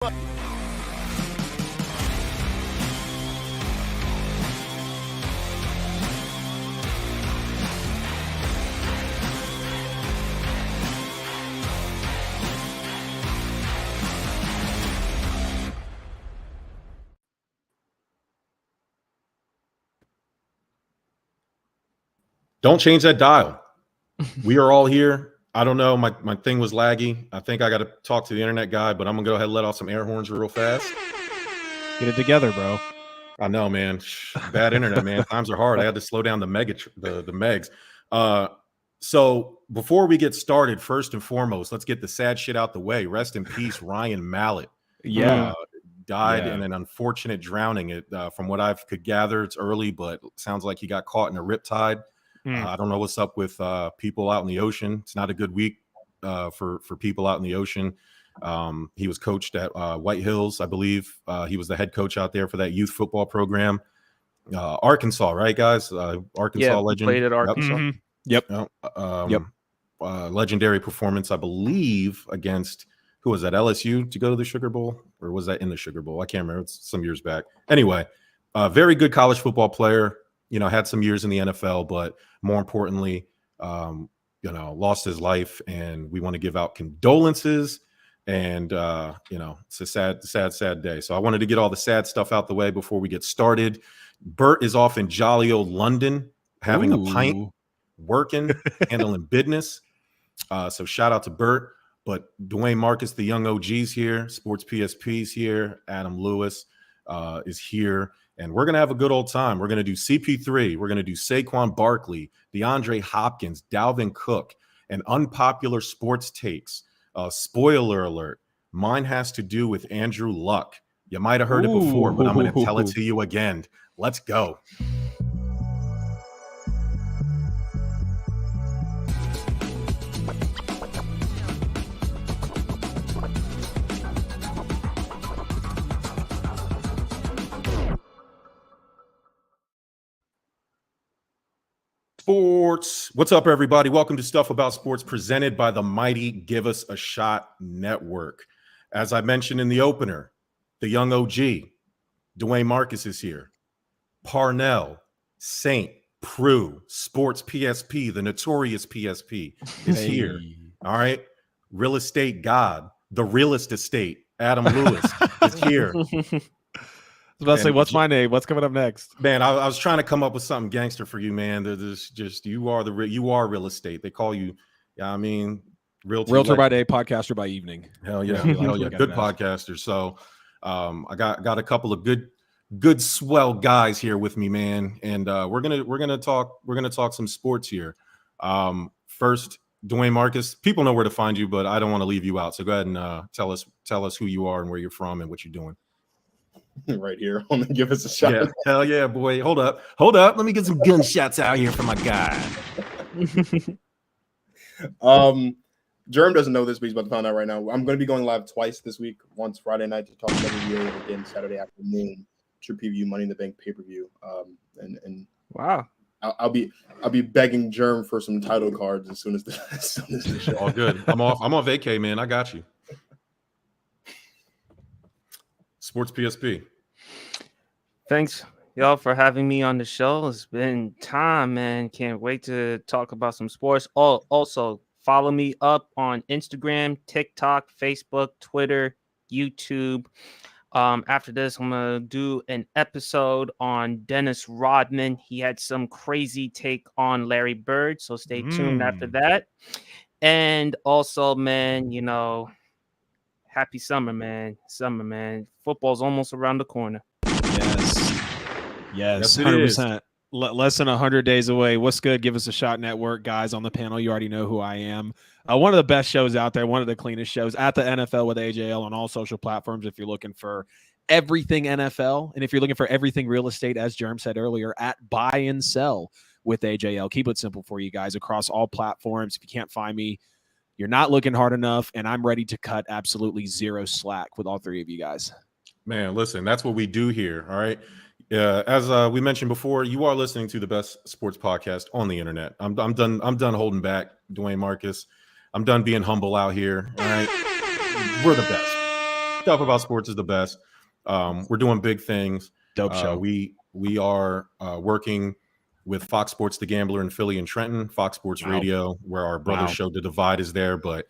Don't change that dial. We are all here. I don't know. My thing was laggy. I think I got to talk to the internet guy, but I'm going to go ahead and let off some air horns real fast. Get it together, bro. I know, man. Bad internet, man. Times are hard. I had to slow down the megs. So before we get started, first and foremost, let's get the sad shit out the way. Rest in peace, Ryan Mallett. Yeah. Died in an unfortunate drowning. From what I could gather, it's early, but it sounds like he got caught in a riptide. I don't know what's up with people out in the ocean. It's not a good week for people out in the ocean. He was coached at White Hills, I believe. He was the head coach out there for that youth football program. Arkansas, right, guys? Arkansas legend. Played at Arkansas. Yep. Legendary performance, I believe, against who was that? LSU to go to the Sugar Bowl, or was that in the Sugar Bowl? I can't remember. It's some years back. Anyway, very good college football player. Had some years in the NFL, but more importantly, lost his life, and we want to give out condolences. And it's a sad day. So I wanted to get all the sad stuff out the way before we get started. Bert is off in jolly old London, having a pint, working, handling business. So shout out to Bert. But Dwayne Marcus, the young OG's here. Sports PSP's here. Adam Lewis is here. And we're going to have a good old time. We're going to do CP3. We're going to do Saquon Barkley, DeAndre Hopkins, Dalvin Cook, and unpopular sports takes. Spoiler alert. Mine has to do with Andrew Luck. You might have heard it before, but I'm going to tell it to you again. Let's go. Sports. What's up, everybody? Welcome to Stuff About Sports, presented by the mighty Give Us a Shot Network. As I mentioned in the opener, the young OG, Dwayne Marcus, is here. Parnell, Saint, Prue, Sports PSP, the notorious PSP, is here. All right. Real estate god, the realest estate, Adam Lewis, is here. I was about to say, what's my name? What's coming up next? Man, I was trying to come up with something gangster for you, man. There's just you are real estate. They call you, realtor by day, podcaster by evening. Hell yeah, hell yeah, good podcaster. So, I got a couple of good swell guys here with me, man, and we're gonna talk some sports here. First, Dwayne Marcus. People know where to find you, but I don't want to leave you out. So go ahead and tell us who you are and where you're from and what you're doing. Right here. Want to give us a shot? Yeah, hell yeah, boy. Hold up. Let me get some gunshots out here for my guy. Jerm doesn't know this, but he's about to find out right now. I'm going to be going live twice this week. Once Friday night to talk WNBA, and again Saturday afternoon to preview Money in the Bank pay-per-view. And wow, I'll be begging Jerm for some title cards as soon as the show. All good. I'm on vacay, man. I got you. Sports PSP. Thanks, y'all, for having me on the show. It's been time, man. Can't wait to talk about some sports. Also, follow me up on Instagram, TikTok, Facebook, Twitter, YouTube. After this, I'm going to do an episode on Dennis Rodman. He had some crazy take on Larry Bird, so stay tuned after that. And also, man, happy summer, man. Football's almost around the corner. Yes, 100%. Less than 100 days away. What's good? Give Us a Shot Network, guys on the panel. You already know who I am. One of the best shows out there, one of the cleanest shows at the NFL with AJL on all social platforms. If you're looking for everything NFL, and if you're looking for everything real estate, as Jerm said earlier, at Buy and Sell with AJL. Keep it simple for you guys across all platforms. If you can't find me, you're not looking hard enough, and I'm ready to cut absolutely zero slack with all three of you guys. Man, listen, that's what we do here, all right? As we mentioned before, you are listening to the best sports podcast on the internet. I'm done holding back, Dwayne Marcus. I'm done being humble out here, all right? We're the best. stuff about sports is the best. We're doing big things. Dope show. We are working with Fox Sports The Gambler in Philly and Trenton, Fox Sports Radio, where our brother show The Divide is there. But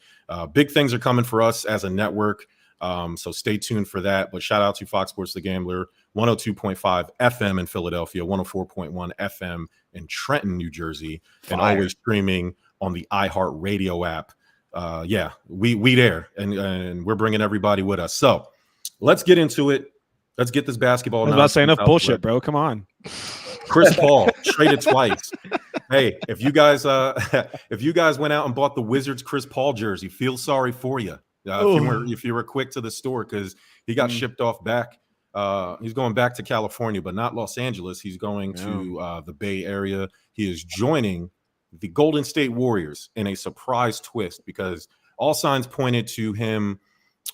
big things are coming for us as a network. So stay tuned for that. But shout out to Fox Sports The Gambler, 102.5 FM in Philadelphia, 104.1 FM in Trenton, New Jersey, and always streaming on the iHeartRadio app. Yeah, we there, and we're bringing everybody with us. So let's get into it. Let's get this basketball. I was about to say enough bullshit, bro. Come on. Chris Paul traded twice. Hey, if you guys went out and bought the Wizards Chris Paul jersey, feel sorry for you. If you were quick to the store, because he got shipped off back. He's going back to California, but not Los Angeles. He's going to the Bay Area. He is joining the Golden State Warriors in a surprise twist, because all signs pointed to him.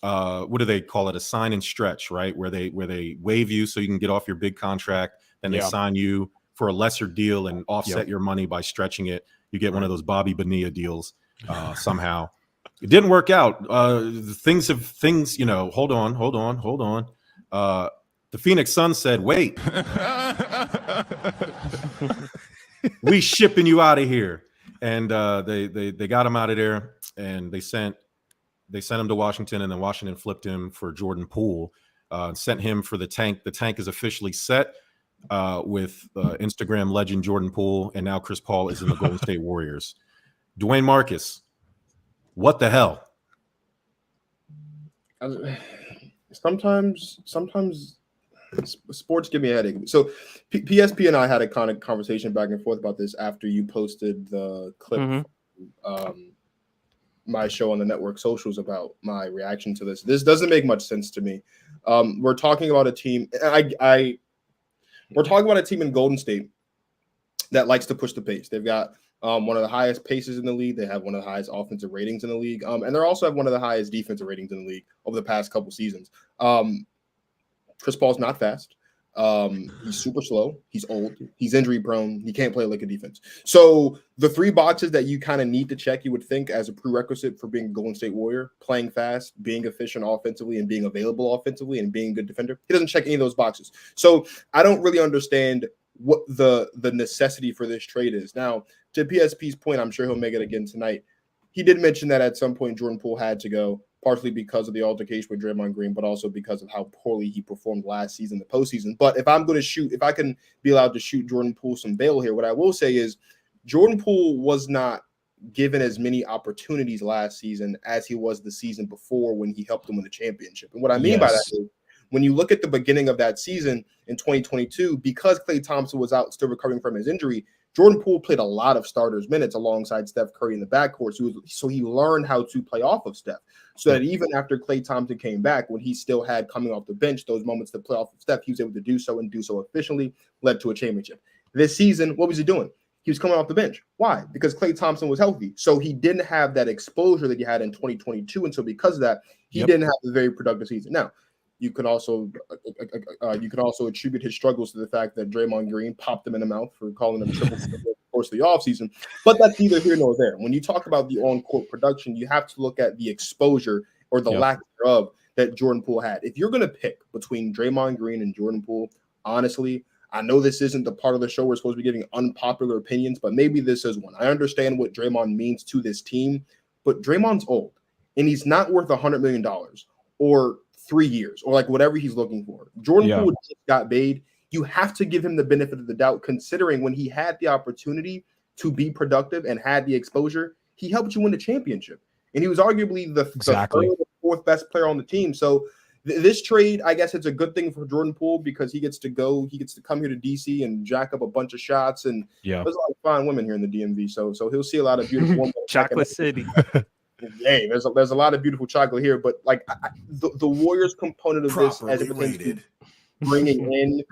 What do they call it? A sign and stretch, right? Where they waive you so you can get off your big contract. Then they sign you for a lesser deal and offset your money by stretching it. You get one of those Bobby Bonilla deals somehow. It didn't work out. Things, hold on. The Phoenix Suns said, wait, we shipping you out of here. And they got him out of there, and they sent him to Washington, and then Washington flipped him for Jordan Poole, sent him for the tank. The tank is officially set with Instagram legend Jordan Poole, and now Chris Paul is in the Golden State Warriors. Dwayne Marcus, what the hell? Sometimes sports give me a headache. So PSP and I had a kind of conversation back and forth about this after you posted the clip from, my show on the network socials about my reaction to this. This doesn't make much sense to me. We're talking about a team. We're talking about a team in Golden State that likes to push the pace. They've got one of the highest paces in the league. They have one of the highest offensive ratings in the league. And they also have one of the highest defensive ratings in the league over the past couple seasons. Chris Paul's not fast. He's super slow. He's old. He's injury prone. He can't play like a defense. So the three boxes that you kind of need to check, you would think, as a prerequisite for being a Golden State Warrior: playing fast, being efficient offensively, and being available offensively, and being a good defender. He doesn't check any of those boxes. So I don't really understand what the necessity for this trade is. Now, to PSP's point, I'm sure he'll make it again tonight. He did mention that at some point Jordan Poole had to go, partially because of the altercation with Draymond Green, but also because of how poorly he performed last season, the postseason. But if I can be allowed to shoot Jordan Poole some bail here, what I will say is Jordan Poole was not given as many opportunities last season as he was the season before when he helped them win the championship. And what I mean by that is, when you look at the beginning of that season in 2022, because Klay Thompson was out still recovering from his injury, Jordan Poole played a lot of starters minutes alongside Steph Curry in the backcourt. So he learned how to play off of Steph. So that even after Klay Thompson came back, when he still had coming off the bench those moments to play off of Steph, he was able to do so and do so efficiently, led to a championship. This season, what was he doing? He was coming off the bench. Why? Because Klay Thompson was healthy. So he didn't have that exposure that he had in 2022. And so because of that, he didn't have a very productive season. Now, you can also attribute his struggles to the fact that Draymond Green popped him in the mouth for calling him triple over the course of the offseason. But that's neither here nor there. When you talk about the on-court production, you have to look at the exposure or the lack thereof that Jordan Poole had. If you're going to pick between Draymond Green and Jordan Poole, honestly, I know this isn't the part of the show we're supposed to be giving unpopular opinions, but maybe this is one. I understand what Draymond means to this team, but Draymond's old, and he's not worth $100 million or 3 years or like whatever he's looking for. Jordan Poole just got paid. You have to give him the benefit of the doubt, considering when he had the opportunity to be productive and had the exposure, he helped you win the championship. And he was arguably the third or fourth best player on the team. So this trade, I guess it's a good thing for Jordan Poole because he gets to come here to DC and jack up a bunch of shots. And there's a lot of fine women here in the DMV. So he'll see a lot of beautiful women. Chocolate City. Hey, there's a lot of beautiful chocolate here, but like the Warriors component of this as it pertains to bringing in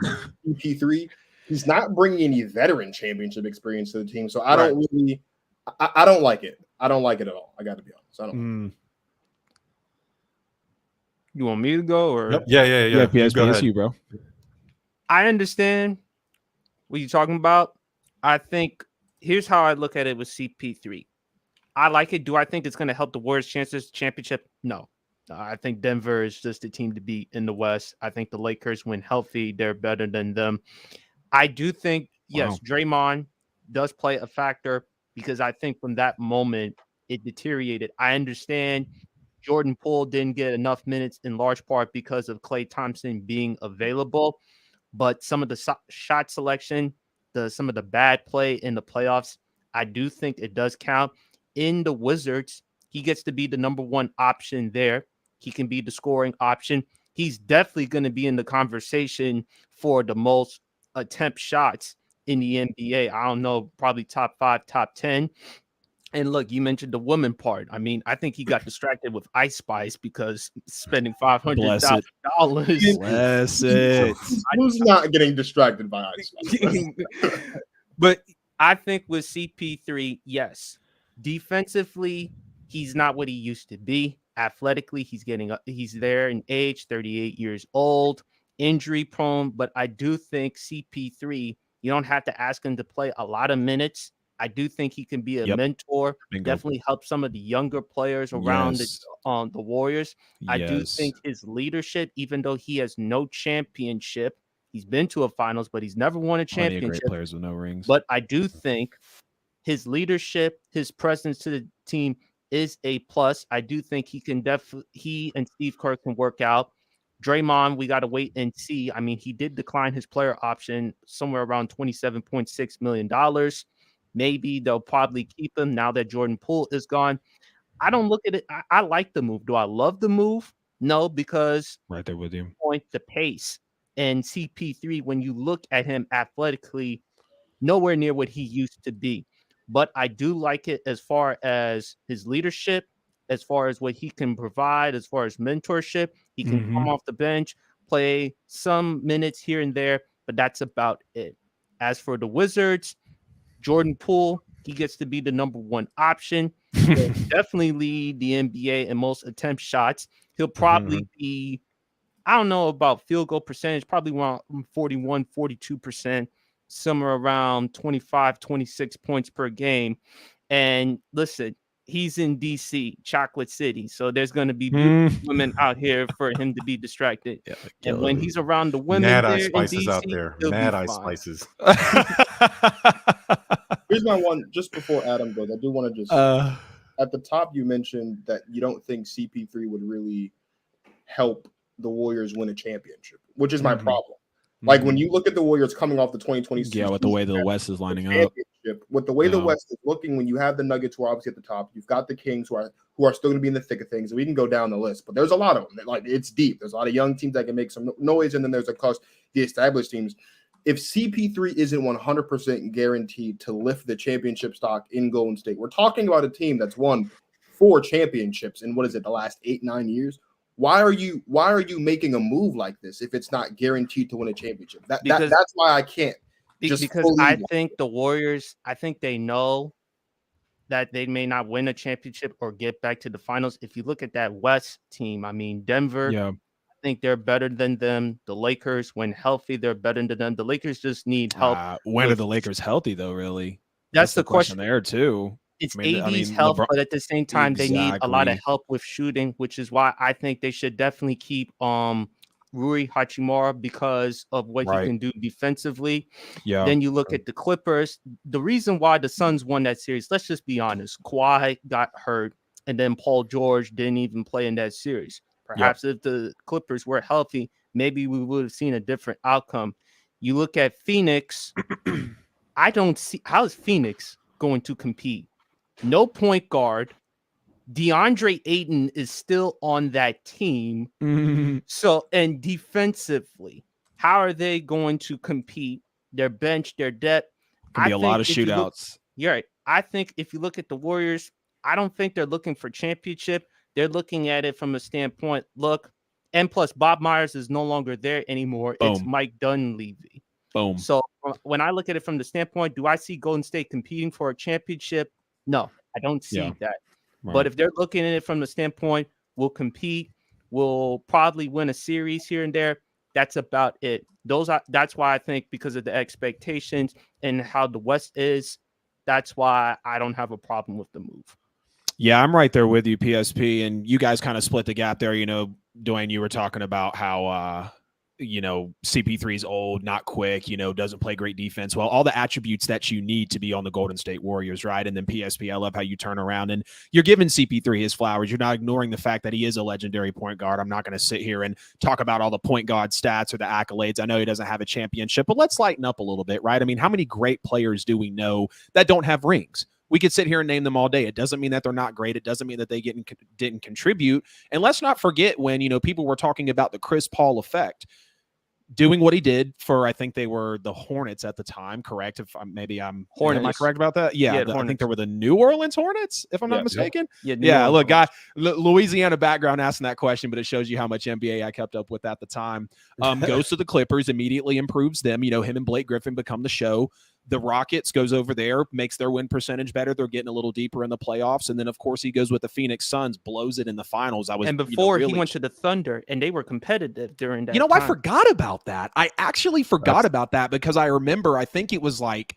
CP3, he's not bringing any veteran championship experience to the team. So I don't like it. I don't like it at all. I got to be honest. I don't. You want me to go or? Yep. Yeah. It's you, bro. I understand what you're talking about. I think here's how I look at it with CP3. I like it. Do I think it's going to help the Warriors' chances championship? No. I think Denver is just the team to beat in the West. I think the Lakers, when healthy, they're better than them. I do think, yes, Draymond does play a factor because I think from that moment it deteriorated. I understand Jordan Poole didn't get enough minutes in large part because of Klay Thompson being available, but some of the shot selection, some of the bad play in the playoffs, I do think it does count. In the Wizards, he gets to be the number one option there. He can be the scoring option. He's definitely going to be in the conversation for the most attempt shots in the NBA. I don't know, probably top 5, top 10. And look, you mentioned the woman part. I mean, I think he got distracted with Ice Spice because spending $500,000. Bless it. Who's not getting distracted by Ice Spice? But I think with CP3, yes, defensively, he's not what he used to be. Athletically, he's there in age, 38 years old, injury prone. But I do think CP3, you don't have to ask him to play a lot of minutes. I do think he can be a mentor. Bingo. Definitely help some of the younger players around the Warriors. I do think his leadership, even though he has no championship, he's been to a finals, but he's never won a championship. Plenty of great players with no rings. But I do think his leadership, his presence to the team is a plus. I do think he and Steve Kerr can work out. Draymond, we got to wait and see. I mean, he did decline his player option somewhere around $27.6 million. Maybe they'll probably keep him now that Jordan Poole is gone. I don't look at it. I like the move. Do I love the move? No, because right there with you. Point the pace. And CP3, when you look at him athletically, nowhere near what he used to be. But I do like it as far as his leadership, as far as what he can provide, as far as mentorship. He can come off the bench, play some minutes here and there, but that's about it. As for the Wizards, Jordan Poole, he gets to be the number one option. He'll definitely lead the NBA in most attempt shots. He'll probably be, I don't know about field goal percentage, probably around 41, 42%, somewhere around 25, 26 points per game. And listen, he's in DC, Chocolate City. So there's going to be beautiful women out here for him to be distracted. And when he's around the women, Mad there Ice Spices in DC, out there. he'll Mad be Ice fine. Spices. Here's my one just before Adam goes. I do want to just at the top you mentioned that you don't think CP3 would really help the Warriors win a championship, which is my problem. Like when you look at the Warriors coming off the 2020 season, with the way the West is lining up, with the way the West is looking, when you have the Nuggets who are obviously at the top, you've got the Kings who are still going to be in the thick of things. We can go down the list, but there's a lot of them. Like it's deep. There's a lot of young teams that can make some noise, and then there's of course the established teams. If CP3 isn't 100% guaranteed to lift the championship stock in Golden State, we're talking about a team that's won 4 championships in the last 8-9 years. Why are you making a move like this if it's not guaranteed to win a championship? That's why I can't. Because I think the Warriors, I think they know that they may not win a championship or get back to the finals. If you look at that West team, I mean, Denver, I think they're better than them. The Lakers, when healthy, they're better than them. The Lakers just need help. When are the Lakers healthy, though, really? That's the question there, too. It's AD's health, but at the same time, they need a lot of help with shooting, which is why I think they should definitely keep Rui Hachimura because of what he can do defensively. Then you look at the Clippers. The reason why the Suns won that series, let's just be honest, Kawhi got hurt, and then Paul George didn't even play in that series. Perhaps if the Clippers were healthy, maybe we would have seen a different outcome. You look at Phoenix. I don't see how is Phoenix going to compete. No point guard. DeAndre Ayton is still on that team. So, and defensively, how are they going to compete? Their bench, their depth. Could be a lot of shootouts. You're right. I think if you look at the Warriors, I don't think they're looking for championship. They're looking at it from a standpoint, look, and plus Bob Myers is no longer there anymore. Boom. It's Mike Dunleavy. Boom. So when I look at it from the standpoint, do I see Golden State competing for a championship? No, I don't see that. Right. But if they're looking at it from the standpoint, we'll compete, we'll probably win a series here and there. That's about it. That's why I think because of the expectations and how the West is, that's why I don't have a problem with the move. Yeah, I'm right there with you, PSP, and you guys kind of split the gap there. Dwayne, you were talking about how CP3's old, not quick, doesn't play great defense. Well, all the attributes that you need to be on the Golden State Warriors, right? And then PSP, I love how you turn around and you're giving CP3 his flowers. You're not ignoring the fact that he is a legendary point guard. I'm not going to sit here and talk about all the point guard stats or the accolades. I know he doesn't have a championship, but let's lighten up a little bit, right? I mean, how many great players do we know that don't have rings? We could sit here and name them all day. It doesn't mean that they're not great. It doesn't mean that they didn't contribute. And let's not forget when, people were talking about the Chris Paul effect, doing what he did for, I think they were the Hornets at the time, correct? If am I correct about that? Yeah, I think they were the New Orleans Hornets, if I'm not mistaken. Yeah, look, Louisiana background asking that question, but it shows you how much NBA I kept up with at the time. Goes to the Clippers, immediately improves them. Him and Blake Griffin become the show. The Rockets goes over there, makes their win percentage better. They're getting a little deeper in the playoffs. And then, of course, he goes with the Phoenix Suns, blows it in the finals. And before he went to the Thunder, and they were competitive during that time. I forgot about that. I actually forgot about that because I remember, I think it was like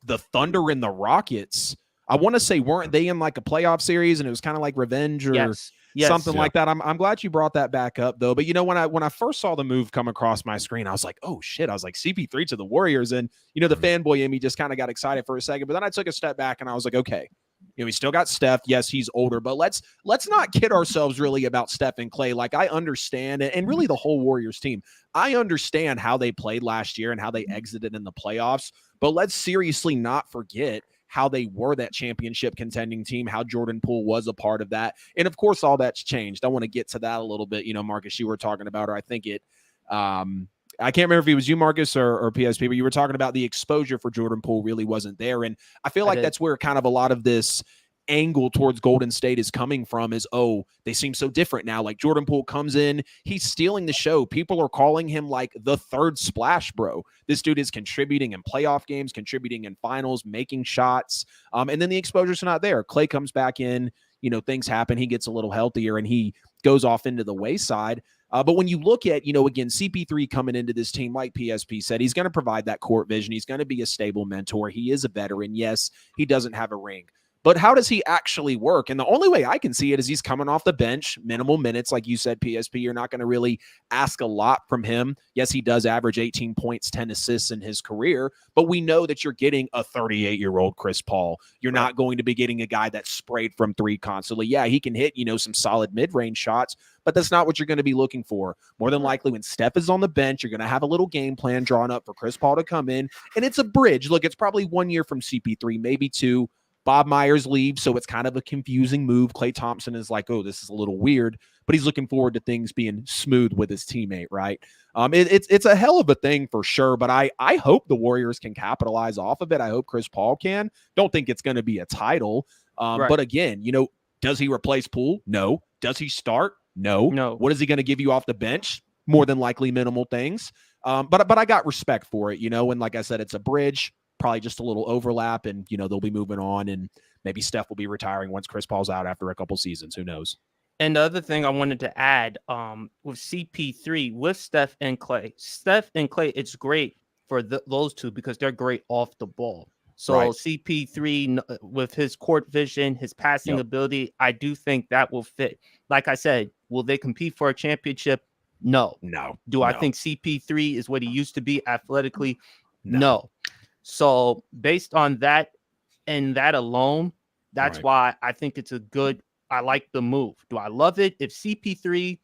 the Thunder and the Rockets. I want to say, weren't they in like a playoff series and it was kind of like revenge or something like that? I'm glad you brought that back up though. But when I first saw the move come across my screen, I was like, oh shit, I was like CP3 to the Warriors. And the fanboy in me just kind of got excited for a second, but then I took a step back and I was like, okay, we still got Steph. Yes, he's older, but let's not kid ourselves really about Steph and Clay. Like I understand it, and really the whole Warriors team. I understand how they played last year and how they exited in the playoffs, but let's seriously not forget how they were that championship contending team, how Jordan Poole was a part of that. And of course, all that's changed. I want to get to that a little bit. Marcus, you were talking about, or I think I can't remember if it was you, Marcus, or PSP, but you were talking about the exposure for Jordan Poole really wasn't there. And I feel like that's where kind of a lot of this angle towards Golden State is coming from is, they seem so different now. Like Jordan Poole comes in, he's stealing the show. People are calling him like the third splash bro. This dude is contributing in playoff games, contributing in finals, making shots. And then the exposure's not there. Clay comes back in, things happen. He gets a little healthier and he goes off into the wayside. But when you look at, again, CP3 coming into this team, like PSP said, he's going to provide that court vision. He's going to be a stable mentor. He is a veteran. Yes, he doesn't have a ring. But how does he actually work? And the only way I can see it is he's coming off the bench, minimal minutes. Like you said, PSP, you're not going to really ask a lot from him. Yes, he does average 18 points, 10 assists in his career, but we know that you're getting a 38-year-old Chris Paul. You're not going to be getting a guy that's sprayed from three constantly. Yeah, he can hit, some solid mid-range shots, but that's not what you're going to be looking for. More than likely, when Steph is on the bench, you're going to have a little game plan drawn up for Chris Paul to come in, and it's a bridge. Look, it's probably 1 year from CP3, maybe two. Bob Myers leaves, so it's kind of a confusing move. Klay Thompson is like, oh, this is a little weird, but he's looking forward to things being smooth with his teammate, right? It's a hell of a thing for sure, but I hope the Warriors can capitalize off of it. I hope Chris Paul can. Don't think it's going to be a title. But again, does he replace Poole? No. Does he start? No. What is he going to give you off the bench? More than likely minimal things. But I got respect for it, and like I said, it's a bridge. Probably just a little overlap, and they'll be moving on, and maybe Steph will be retiring once Chris Paul's out after a couple seasons. Who knows? And the other thing I wanted to add, with CP3, with Steph and Clay, it's great for those two because they're great off the ball. So CP3 with his court vision, his passing ability, I do think that will fit. Like I said, will they compete for a championship? No. Do I think CP3 is what he used to be athletically? No. So based on that and that alone, that's why I think it's I like the move. Do I love it? If CP3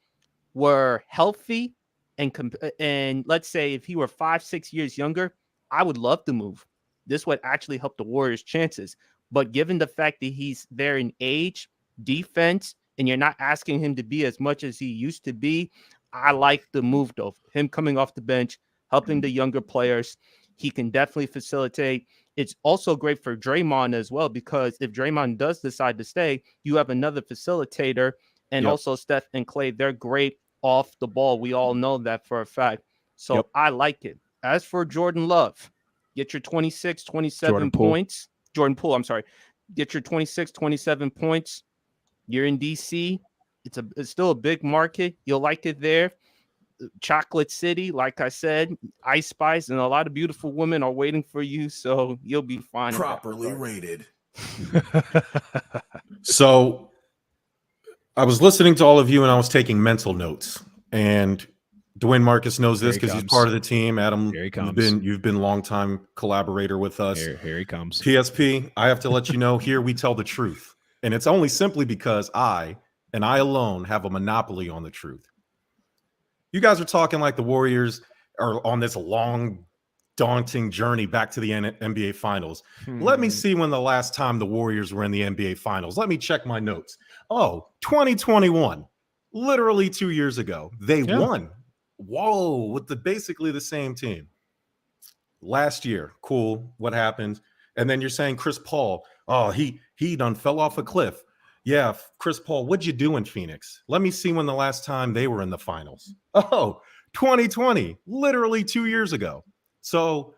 were healthy and let's say if he were 5-6 years younger, I would love the move. This would actually help the Warriors' chances. But given the fact that he's there in age, defense, and you're not asking him to be as much as he used to be, I like the move though. Him coming off the bench, helping the younger players. He can definitely facilitate. It's also great for Draymond as well, because if Draymond does decide to stay, you have another facilitator. And also Steph and Clay, they're great off the ball. We all know that for a fact. So I like it. As for Jordan Love, get your 26, 27 points. Jordan Poole, I'm sorry. Get your 26, 27 points. You're in DC. It's still a big market. You'll like it there. Chocolate City, like I said, Ice Spice, and a lot of beautiful women are waiting for you, so you'll be fine. Properly rated. So I was listening to all of you and I was taking mental notes. And Dwayne Marcus knows this because he's part of the team. Adam, you've been longtime collaborator with us. Here he comes. PSP, I have to let you know here we tell the truth. And it's only simply because I alone have a monopoly on the truth. You guys are talking like the Warriors are on this long, daunting journey back to the NBA Finals. Let me see when the last time the Warriors were in the NBA Finals. Let me check my notes. Oh, 2021, literally 2 years ago. They won. Whoa, with basically the same team. Last year, cool. What happened? And then you're saying Chris Paul, oh, he done fell off a cliff. Yeah, Chris Paul, what'd you do in Phoenix? Let me see when the last time they were in the finals. Oh, 2020, literally 2 years ago. So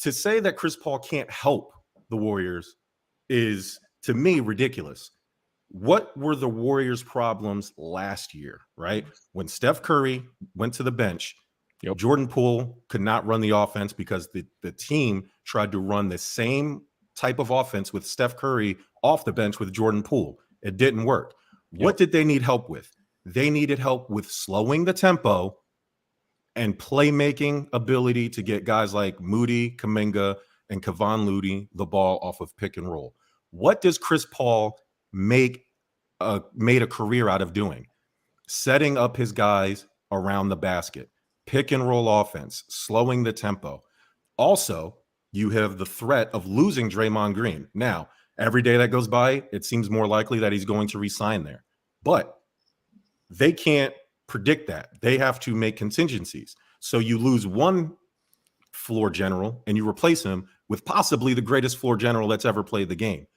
to say that Chris Paul can't help the Warriors is, to me, ridiculous. What were the Warriors' problems last year, right? When Steph Curry went to the bench, Jordan Poole could not run the offense because the team tried to run the same type of offense with Steph Curry off the bench with Jordan Poole. It didn't work. What did they need help with? They needed help with slowing the tempo and playmaking ability to get guys like Moody, Kuminga, and Kevon Looney the ball off of pick and roll. What does Chris Paul made a career out of doing? Setting up his guys around the basket, pick and roll offense, slowing the tempo. Also, you have the threat of losing Draymond Green. Now, every day that goes by, it seems more likely that he's going to resign there. But they can't predict that. They have to make contingencies. So you lose one floor general and you replace him with possibly the greatest floor general that's ever played the game.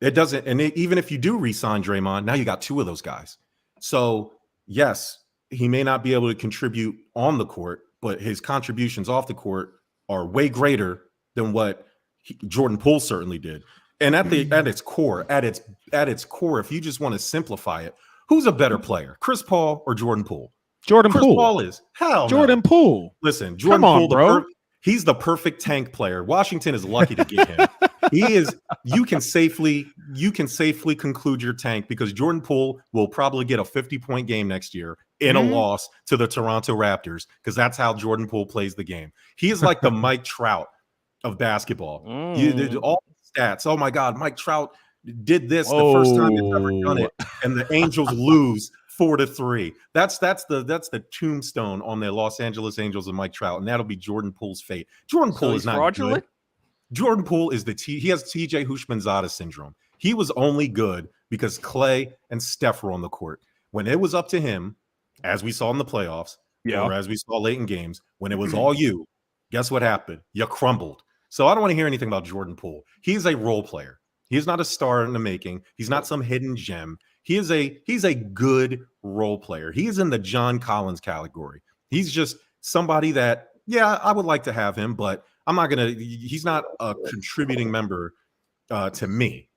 It doesn't, and even if you do re-sign Draymond, now you got two of those guys. So yes, he may not be able to contribute on the court, but his contributions off the court are way greater than what Jordan Poole certainly did. And at its core, if you just want to simplify it, who's a better player, Chris Paul or Jordan Poole? Chris Paul is. Hell, Jordan Poole. Listen, Jordan Poole, bro. He's the perfect tank player. Washington is lucky to get him. He is. You can safely conclude your tank because Jordan Poole will probably get a 50-point game next year in a loss to the Toronto Raptors because that's how Jordan Poole plays the game. He is like the Mike Trout of basketball. All the stats. Oh my God, Mike Trout did this the first time he's ever done it, and the Angels lose 4-3. That's the tombstone on the Los Angeles Angels of Mike Trout, and that'll be Jordan Poole's fate. Jordan Poole is not fraudulent. Good. Jordan Poole is he has TJ Houshmandzadeh syndrome. He was only good because Clay and Steph were on the court. When it was up to him, as we saw in the playoffs, or as we saw late in games, when it was all you, guess what happened? You crumbled. So I don't want to hear anything about Jordan Poole. He's a role player. He is not a star in the making. He's not some hidden gem. He's a good role player. He is in the John Collins category. He's just somebody that, I would like to have him, but he's not a contributing member to me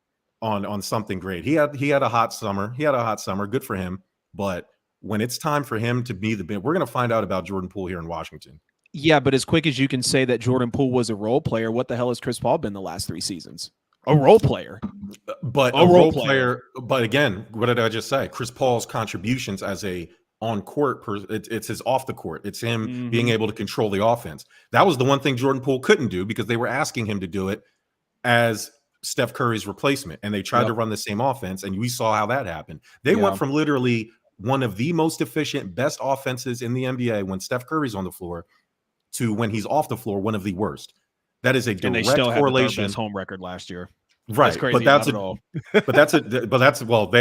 on something great. He had a hot summer. Good for him. But when it's time for him to be we're going to find out about Jordan Poole here in Washington. Yeah, but as quick as you can say that Jordan Poole was a role player, what the hell has Chris Paul been the last 3 seasons? A role player. But a role player. But again, what did I just say? Chris Paul's contributions as a on court, it's his off the court. It's him being able to control the offense. That was the one thing Jordan Poole couldn't do because they were asking him to do it as Steph Curry's replacement. And they tried to run the same offense. And we saw how that happened. They went from literally one of the most efficient, best offenses in the NBA when Steph Curry's on the floor to when he's off the floor, one of the worst. That is a direct correlation. And they still had the best home record last year. Right. That's crazy, they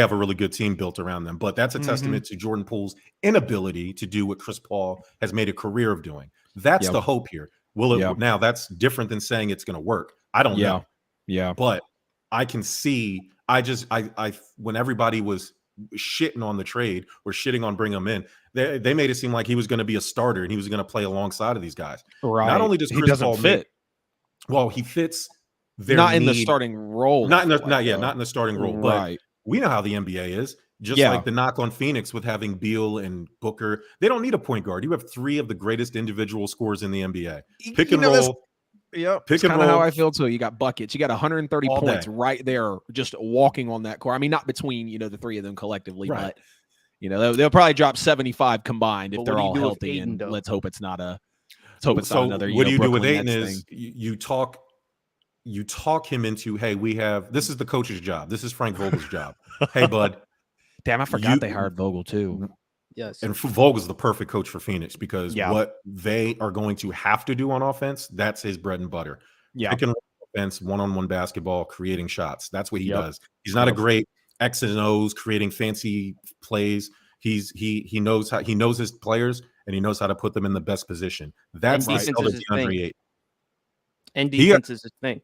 have a really good team built around them, but that's a testament to Jordan Poole's inability to do what Chris Paul has made a career of doing. That's the hope here. Will it now? That's different than saying it's going to work. I don't know. Yeah. But I can see, when everybody was shitting on the trade or shitting on bringing him in, they made it seem like he was going to be a starter and he was going to play alongside of these guys. Right. Not only does Chris Paul fit. He fits. Not in the starting role. Not in the starting role. But we know how the NBA is. Just like the knock on Phoenix with having Beal and Booker. They don't need a point guard. You have 3 of the greatest individual scorers in the NBA. Pick and roll. Yep. Pick It's and kind of how roll. I feel too. You got buckets. You got 130 All points day. right there, just walking on that court. I mean, not between, the three of them collectively, Right. but they'll probably drop 75 combined if But what they're do you all do with healthy. Aiden, And though? let's hope it's not another, what do you do with Brooklyn Aiden Nets is thing. you talk him into, hey, this is the coach's job. This is Frank Vogel's job. Hey, bud. Damn, I forgot they hired Vogel too. Yes. And Vogel's the perfect coach for Phoenix because Yeah. what they are going to have to do on offense, that's his bread and butter. Yeah. Pick and roll offense, one-on-one basketball, creating shots. That's what he Yep. does. He's not a Yep. great X's and O's creating fancy plays. He knows his players and he knows how to put them in the best position. That's the defense sell to is his DeAndre thing. Ayton. And defense is his thing.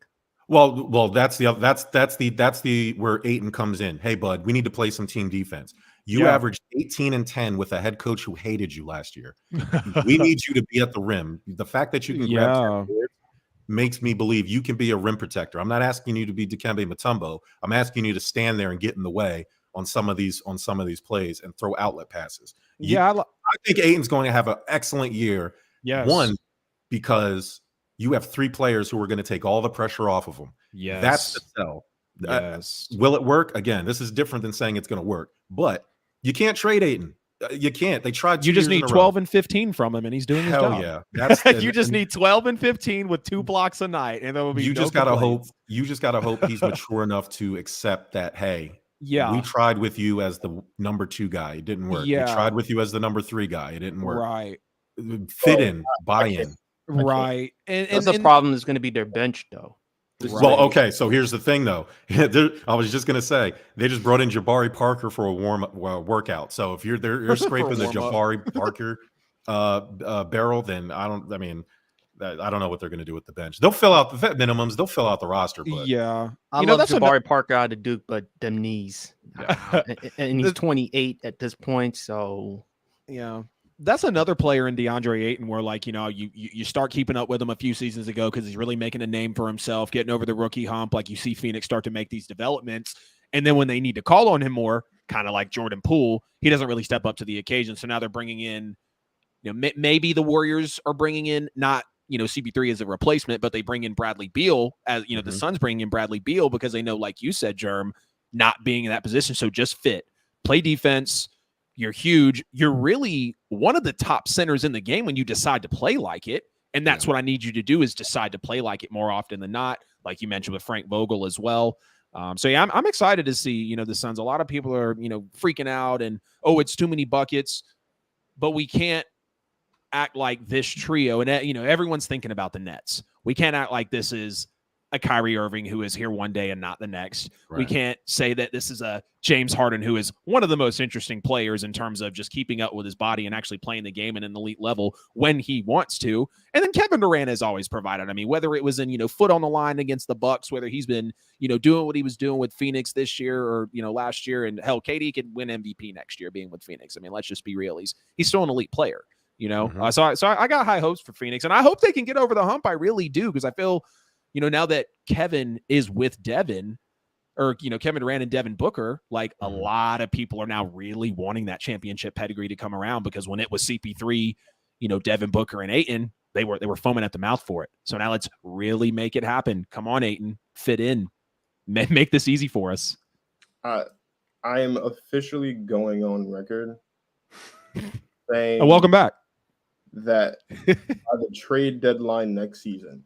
Well, that's the where Ayton comes in. Hey, bud, we need to play some team defense. You averaged 18 and 10 with a head coach who hated you last year. We need you to be at the rim. The fact that you can grab 10 boards makes me believe you can be a rim protector. I'm not asking you to be Dikembe Mutombo. I'm asking you to stand there and get in the way on some of these plays and throw outlet passes. I think Ayton's going to have an excellent year. Yes. One, because you have three players who are going to take all the pressure off of him. Yes. That's the sell. Yes. Will it work? Again, this is different than saying it's going to work, but you can't trade Ayton. You can't. They tried. You just need 12 and 15 from him, and he's doing his job. Hell yeah! You just need 12 and 15 with 2 blocks a night, and there will be. You just gotta hope. You just gotta hope he's mature enough to accept that. Hey, we tried with you as the number 2 guy. It didn't work. Yeah. We tried with you as the number 3 guy. It didn't work. Right. Fit in, buy in. Right. And the problem is going to be their bench, though. Well, okay. So here's the thing, though. I was just gonna say they just brought in Jabari Parker for a warm workout. So if you're scraping the Jabari Parker barrel, then I don't know what they're gonna do with the bench. They'll fill out the vet minimums. They'll fill out the roster. But I love Jabari Parker out of Duke, but them knees, and he's 28 at this point. So that's another player in DeAndre Ayton where, like, you start keeping up with him a few seasons ago because he's really making a name for himself, getting over the rookie hump. Like, you see Phoenix start to make these developments. And then when they need to call on him more, kind of like Jordan Poole, he doesn't really step up to the occasion. So now they're bringing in, maybe the Warriors are bringing in not, CP3 as a replacement, but they bring in Bradley Beal as, the Suns bringing in Bradley Beal because they know, like you said, Jerm, not being in that position. So just fit, play defense. You're huge. You're really one of the top centers in the game when you decide to play like it. And that's what I need you to do is decide to play like it more often than not, like you mentioned with Frank Vogel as well. I'm excited to see, the Suns. A lot of people are, freaking out and, it's too many buckets. But we can't act like this trio. And, everyone's thinking about the Nets. We can't act like this is a Kyrie Irving who is here one day and not the next. Right. We can't say that this is a James Harden who is one of the most interesting players in terms of just keeping up with his body and actually playing the game at an elite level when he wants to. And then Kevin Durant has always provided. I mean, whether it was in, foot on the line against the Bucks, whether he's been, doing what he was doing with Phoenix this year or, last year, and hell, KD could win MVP next year being with Phoenix. I mean, let's just be real. He's still an elite player, So I got high hopes for Phoenix, and I hope they can get over the hump. I really do, because I feel, now that Kevin is with Devin, or, Kevin Durant and Devin Booker, like a lot of people are now really wanting that championship pedigree to come around, because when it was CP3, Devin Booker and Ayton, they were foaming at the mouth for it. So now let's really make it happen. Come on, Ayton, fit in, make this easy for us. I am officially going on record saying, welcome back, that by the trade deadline next season,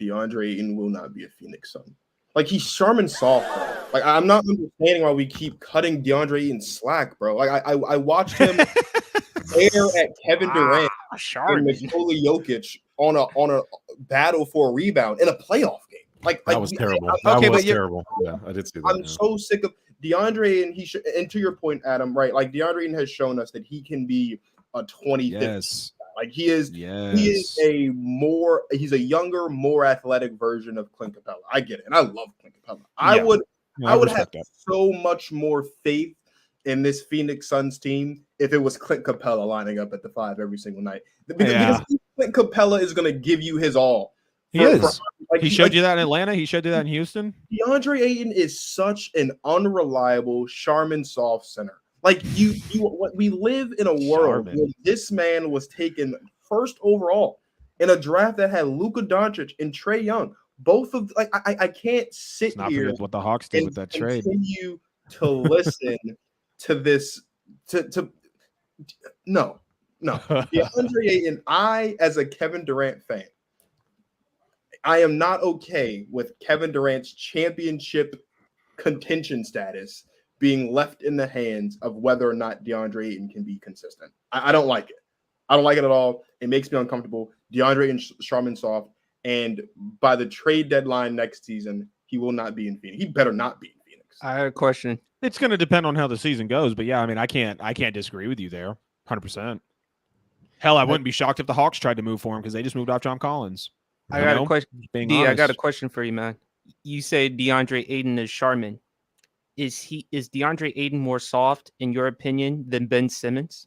DeAndre Ayton will not be a Phoenix Sun. Like, he's Charmin soft, bro. Like, I'm not understanding why we keep cutting DeAndre Ayton slack, bro. Like, I watched him air at Kevin Durant and Nikola Jokic on a battle for a rebound in a playoff game. Like that was terrible. That was terrible. Yeah, I did see that. I'm so sick of DeAndre, and to your point, Adam, right? Like, DeAndre Ayton has shown us that he can be a 2050. Yes. Like, he is he's a younger, more athletic version of Clint Capella. I get it, and I love Clint Capella. I would have so much more faith in this Phoenix Suns team if it was Clint Capella lining up at the 5 every single night. Because Clint Capella is going to give you his all. He showed you that in Atlanta. He showed you that in Houston. DeAndre Ayton is such an unreliable Charmin soft center. Like, we live in a world where this man was taken first overall in a draft that had Luka Doncic and Trae Young. Both of I can't sit It's not here what the Hawks did with that trade. Continue to listen to this. No. DeAndre Ayton, I, as a Kevin Durant fan, I am not okay with Kevin Durant's championship contention status being left in the hands of whether or not DeAndre Ayton can be consistent. I don't like it. I don't like it at all. It makes me uncomfortable. DeAndre Ayton, Charmin soft, and by the trade deadline next season, he will not be in Phoenix. He better not be in Phoenix. I had a question. It's going to depend on how the season goes, but yeah, I mean, I can't disagree with you there, 100%. Hell, I wouldn't be shocked if the Hawks tried to move for him because they just moved off John Collins. I got a question. D, I got a honest. question for you, man. You say DeAndre Ayton is Charmin. Is DeAndre Ayton more soft, in your opinion, than Ben Simmons?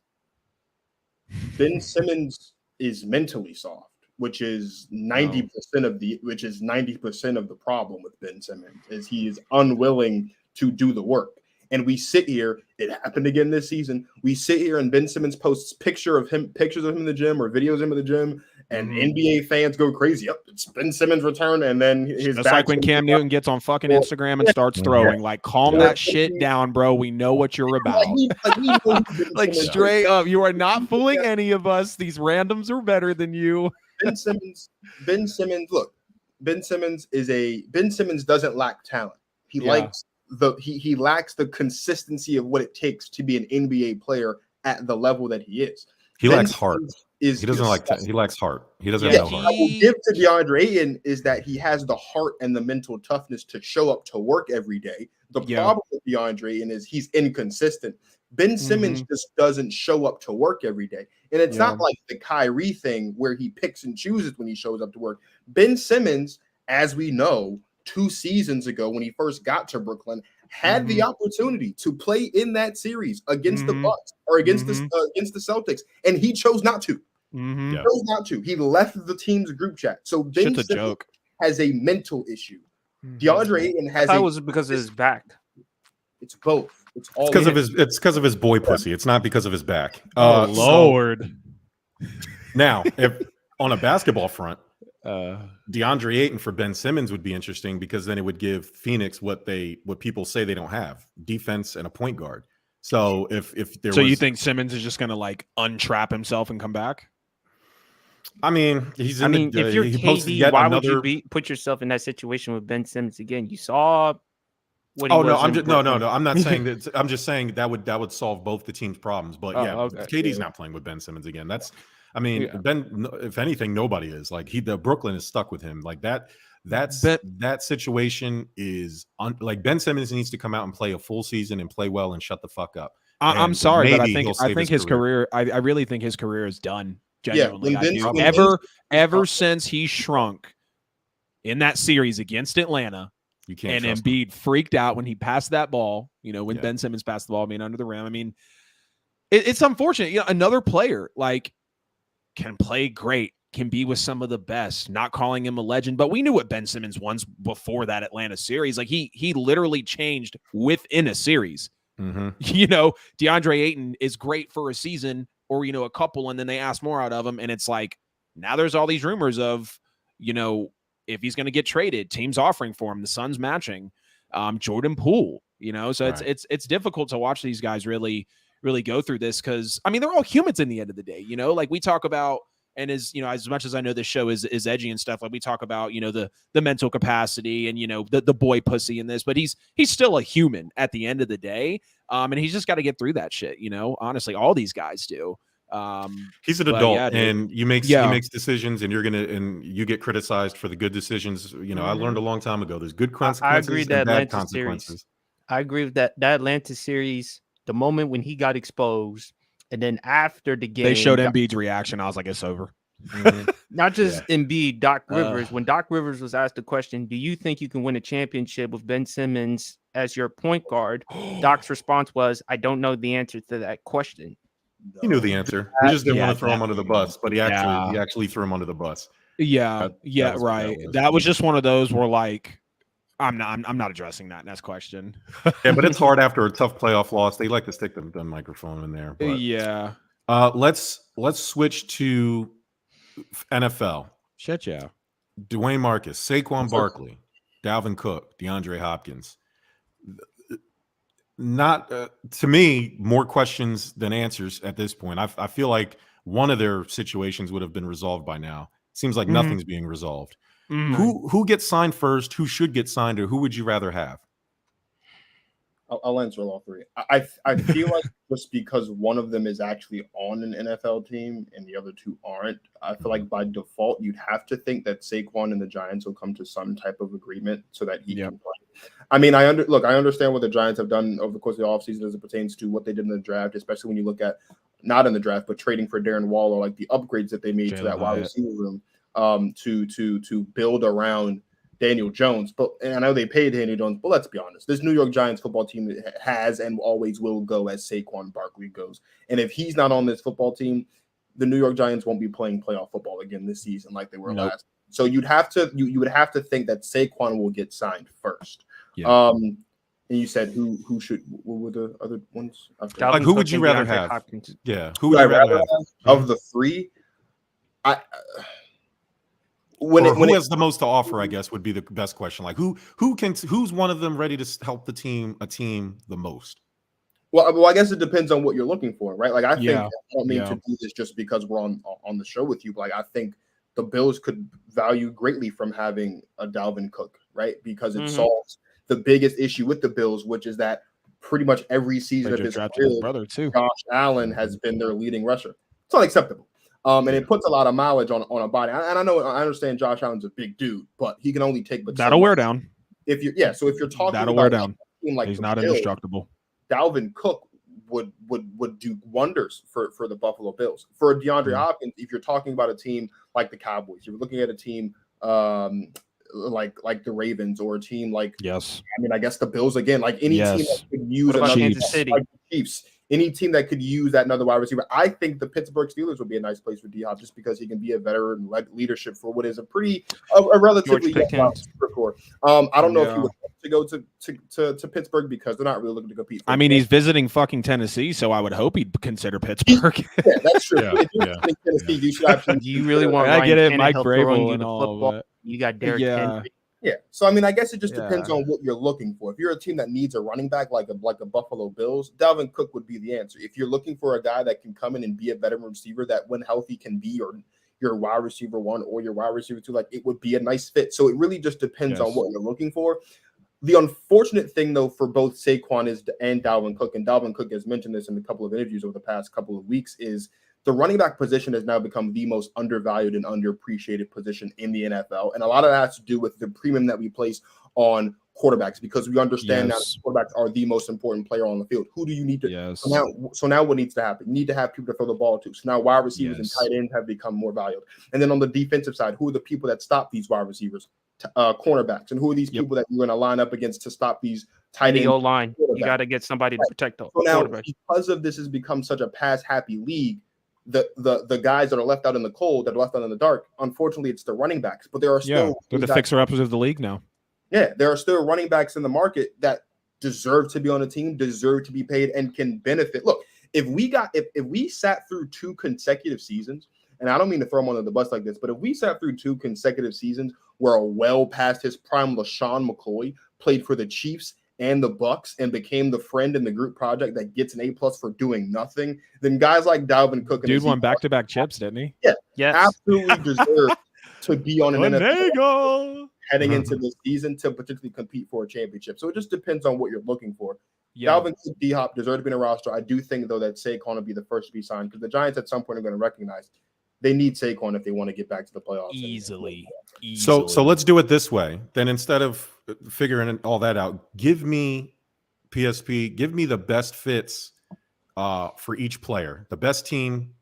Ben Simmons is mentally soft, which is 90% of the problem with Ben Simmons, is he is unwilling to do the work. And we sit here, it happened again this season. We sit here and Ben Simmons posts pictures of him in the gym or videos of him in the gym, and NBA fans go crazy. Yep, it's Ben Simmons' return, and then his just like when Cam Newton gets on fucking Instagram and starts throwing. Like, calm that shit down, bro. We know what you're about. Like straight up, you are not fooling any of us. These randoms are better than you. Ben Simmons, look, Ben Simmons doesn't lack talent. He lacks the consistency of what it takes to be an NBA player at the level that he is. He lacks heart. He lacks heart. He doesn't have no heart. I will give to DeAndre Ayton is that he has the heart and the mental toughness to show up to work every day. The problem with DeAndre Ayton is he's inconsistent. Ben Simmons just doesn't show up to work every day. And it's not like the Kyrie thing where he picks and chooses when he shows up to work. Ben Simmons, as we know, 2 seasons ago when he first got to Brooklyn, had the opportunity to play in that series against the Bucks or against the Celtics, and he chose not to. He chose not to. He left the team's group chat. So Ben Simmons has a mental issue. DeAndre Ayton has. That was because of his back. It's both. It's all It's because of his boy pussy. It's not because of his back. Lord. Now, if on a basketball front, DeAndre Ayton for Ben Simmons would be interesting because then it would give Phoenix what people say they don't have: defense and a point guard. So you think Simmons is just going to like untrap himself and come back? I mean, if you're KD, why would you put yourself in that situation with Ben Simmons again? You saw what he was. No. I'm not saying that. I'm just saying that would solve both the team's problems. But KD's not playing with Ben Simmons again. Ben. If anything, nobody is. Like Brooklyn is stuck with him. Like that. That situation is like Ben Simmons needs to come out and play a full season and play well and shut the fuck up. I'm sorry, but I think his career. I really think his career is done. Genuinely, ever since he shrunk in that series against Atlanta, Embiid freaked out when he passed that ball. When Ben Simmons passed the ball, under the rim. I mean, it's unfortunate. Another player like can play great, can be with some of the best. Not calling him a legend, but we knew what Ben Simmons was before that Atlanta series. Like he literally changed within a series. DeAndre Ayton is great for a season or a couple, and then they ask more out of him, and it's like now there's all these rumors of if he's going to get traded, teams offering for him, the Suns matching, Jordan Poole. So it's difficult to watch these guys really go through this because I mean they're all humans in the end of the day. Like we talk about. And as much as I know this show is edgy and stuff, like we talk about, the mental capacity and the boy pussy in this, but he's still a human at the end of the day, and he's just got to get through that shit. Honestly, all these guys do. He's an adult, and he makes decisions, and you get criticized for the good decisions. I learned a long time ago. There's good consequences. I agree and bad consequences. Series. I agree with that Atlanta series. The moment when he got exposed. And then after the game, they showed Embiid's reaction. I was like, it's over. Not just Embiid, Doc Rivers. When Doc Rivers was asked the question, do you think you can win a championship with Ben Simmons as your point guard? Doc's response was, I don't know the answer to that question. He knew the answer. He just didn't want to throw him under the bus, but he actually threw him under the bus. That was just one of those where like, I'm not addressing that next question. But it's hard after a tough playoff loss. They like to stick the microphone in there. But, let's switch to NFL. Shit, yeah. Dwayne Marcus, Saquon Barkley, Dalvin Cook, DeAndre Hopkins. Not to me, more questions than answers at this point. I feel like one of their situations would have been resolved by now. Seems like nothing's being resolved. Who gets signed first? Who should get signed, or who would you rather have? I'll answer all three. I feel like just because one of them is actually on an NFL team and the other two aren't, I feel like by default you'd have to think that Saquon and the Giants will come to some type of agreement so that he can play. I mean, I understand what the Giants have done over the course of the offseason as it pertains to what they did in the draft, especially when you look at not in the draft, but trading for Darren Waller, like the upgrades that they made to that wide receiver room to build around Daniel Jones. And I know they paid Daniel Jones, but let's be honest, this New York Giants football team has and always will go as Saquon Barkley goes. And if he's not on this football team, the New York Giants won't be playing playoff football again this season like they were last. So you would have to think that Saquon will get signed first. Yeah. And you said who should? What were the other ones? Like who would you rather have? Hopkins. Yeah, who would I rather have? Of the three? Who has the most to offer, I guess, would be the best question. Like who's one of them ready to help a team the most? Well, I guess it depends on what you're looking for, right? Like I think I don't mean to do this just because we're on the show with you, but like I think the Bills could value greatly from having a Dalvin Cook, right? Because it solves the biggest issue with the Bills, which is that pretty much every season of his career, brother too. Josh Allen has been their leading rusher. It's unacceptable. And it puts a lot of mileage on a body. And I understand Josh Allen's a big dude, but he can only take that'll wear down. So if you're talking that'll about wear down. Like he's not Bills, indestructible. Dalvin Cook would do wonders for the Buffalo Bills. For DeAndre Hopkins, if you're talking about a team like the Cowboys, you're looking at a team like the Ravens or a team like I guess the Bills again, like any team that could use another Kansas City? Like the Chiefs. Any team that could use that another wide receiver. I think the Pittsburgh Steelers would be a nice place for D-Hop just because he can be a veteran leadership for what is a relatively young receiver core. I don't know if he would want to go to Pittsburgh because they're not really looking to compete. I mean, he's visiting fucking Tennessee, so I would hope he'd consider Pittsburgh. Yeah, that's true. Tennessee, you should actually. Do you really want? I get it, Mike Vrabel and all. But you got Derrick Henry. Yeah, so I mean, I guess it just depends on what you're looking for. If you're a team that needs a running back like a Buffalo Bills, Dalvin Cook would be the answer. If you're looking for a guy that can come in and be a veteran receiver that when healthy can be your wide receiver 1 or your wide receiver 2, like it would be a nice fit. So it really just depends on what you're looking for. The unfortunate thing, though, for both Saquon and Dalvin Cook, and Dalvin Cook has mentioned this in a couple of interviews over the past couple of weeks, is the running back position has now become the most undervalued and underappreciated position in the NFL. And a lot of that has to do with the premium that we place on quarterbacks because we understand now that quarterbacks are the most important player on the field. Who do you need to So now what needs to happen? You need to have people to throw the ball to. So now wide receivers and tight ends have become more valued. And then on the defensive side, who are the people that stop these wide receivers? Cornerbacks. And who are these people that you're going to line up against to stop these tight end line? You got to get somebody to protect those. So now, because of this has become such a pass-happy league, the guys that are left out in the cold, that are left out in the dark, unfortunately, it's the running backs. But there are still they're the fixer-uppers of the league now. Yeah, there are still running backs in the market that deserve to be on a team, deserve to be paid, and can benefit. Look, if we sat through 2 consecutive seasons, and I don't mean to throw him under the bus like this, but if we sat through 2 consecutive seasons where a well past his prime LaShawn McCoy played for the Chiefs and the Bucks and became the friend in the group project that gets an A+ for doing nothing, then guys like Dalvin Cook and won back-to-back chips, didn't he? Yeah, absolutely deserve to be on an NFL heading into this season to potentially compete for a championship. So it just depends on what you're looking for. Dalvin Cook, D-Hop deserve to be in a roster. I do think, though, that Saquon will be the first to be signed because the Giants at some point are going to recognize they need Saquon if they want to get back to the playoffs. Easily. So let's do it this way. Then instead of figuring all that out, give me PSP, give me the best fits for each player, the best team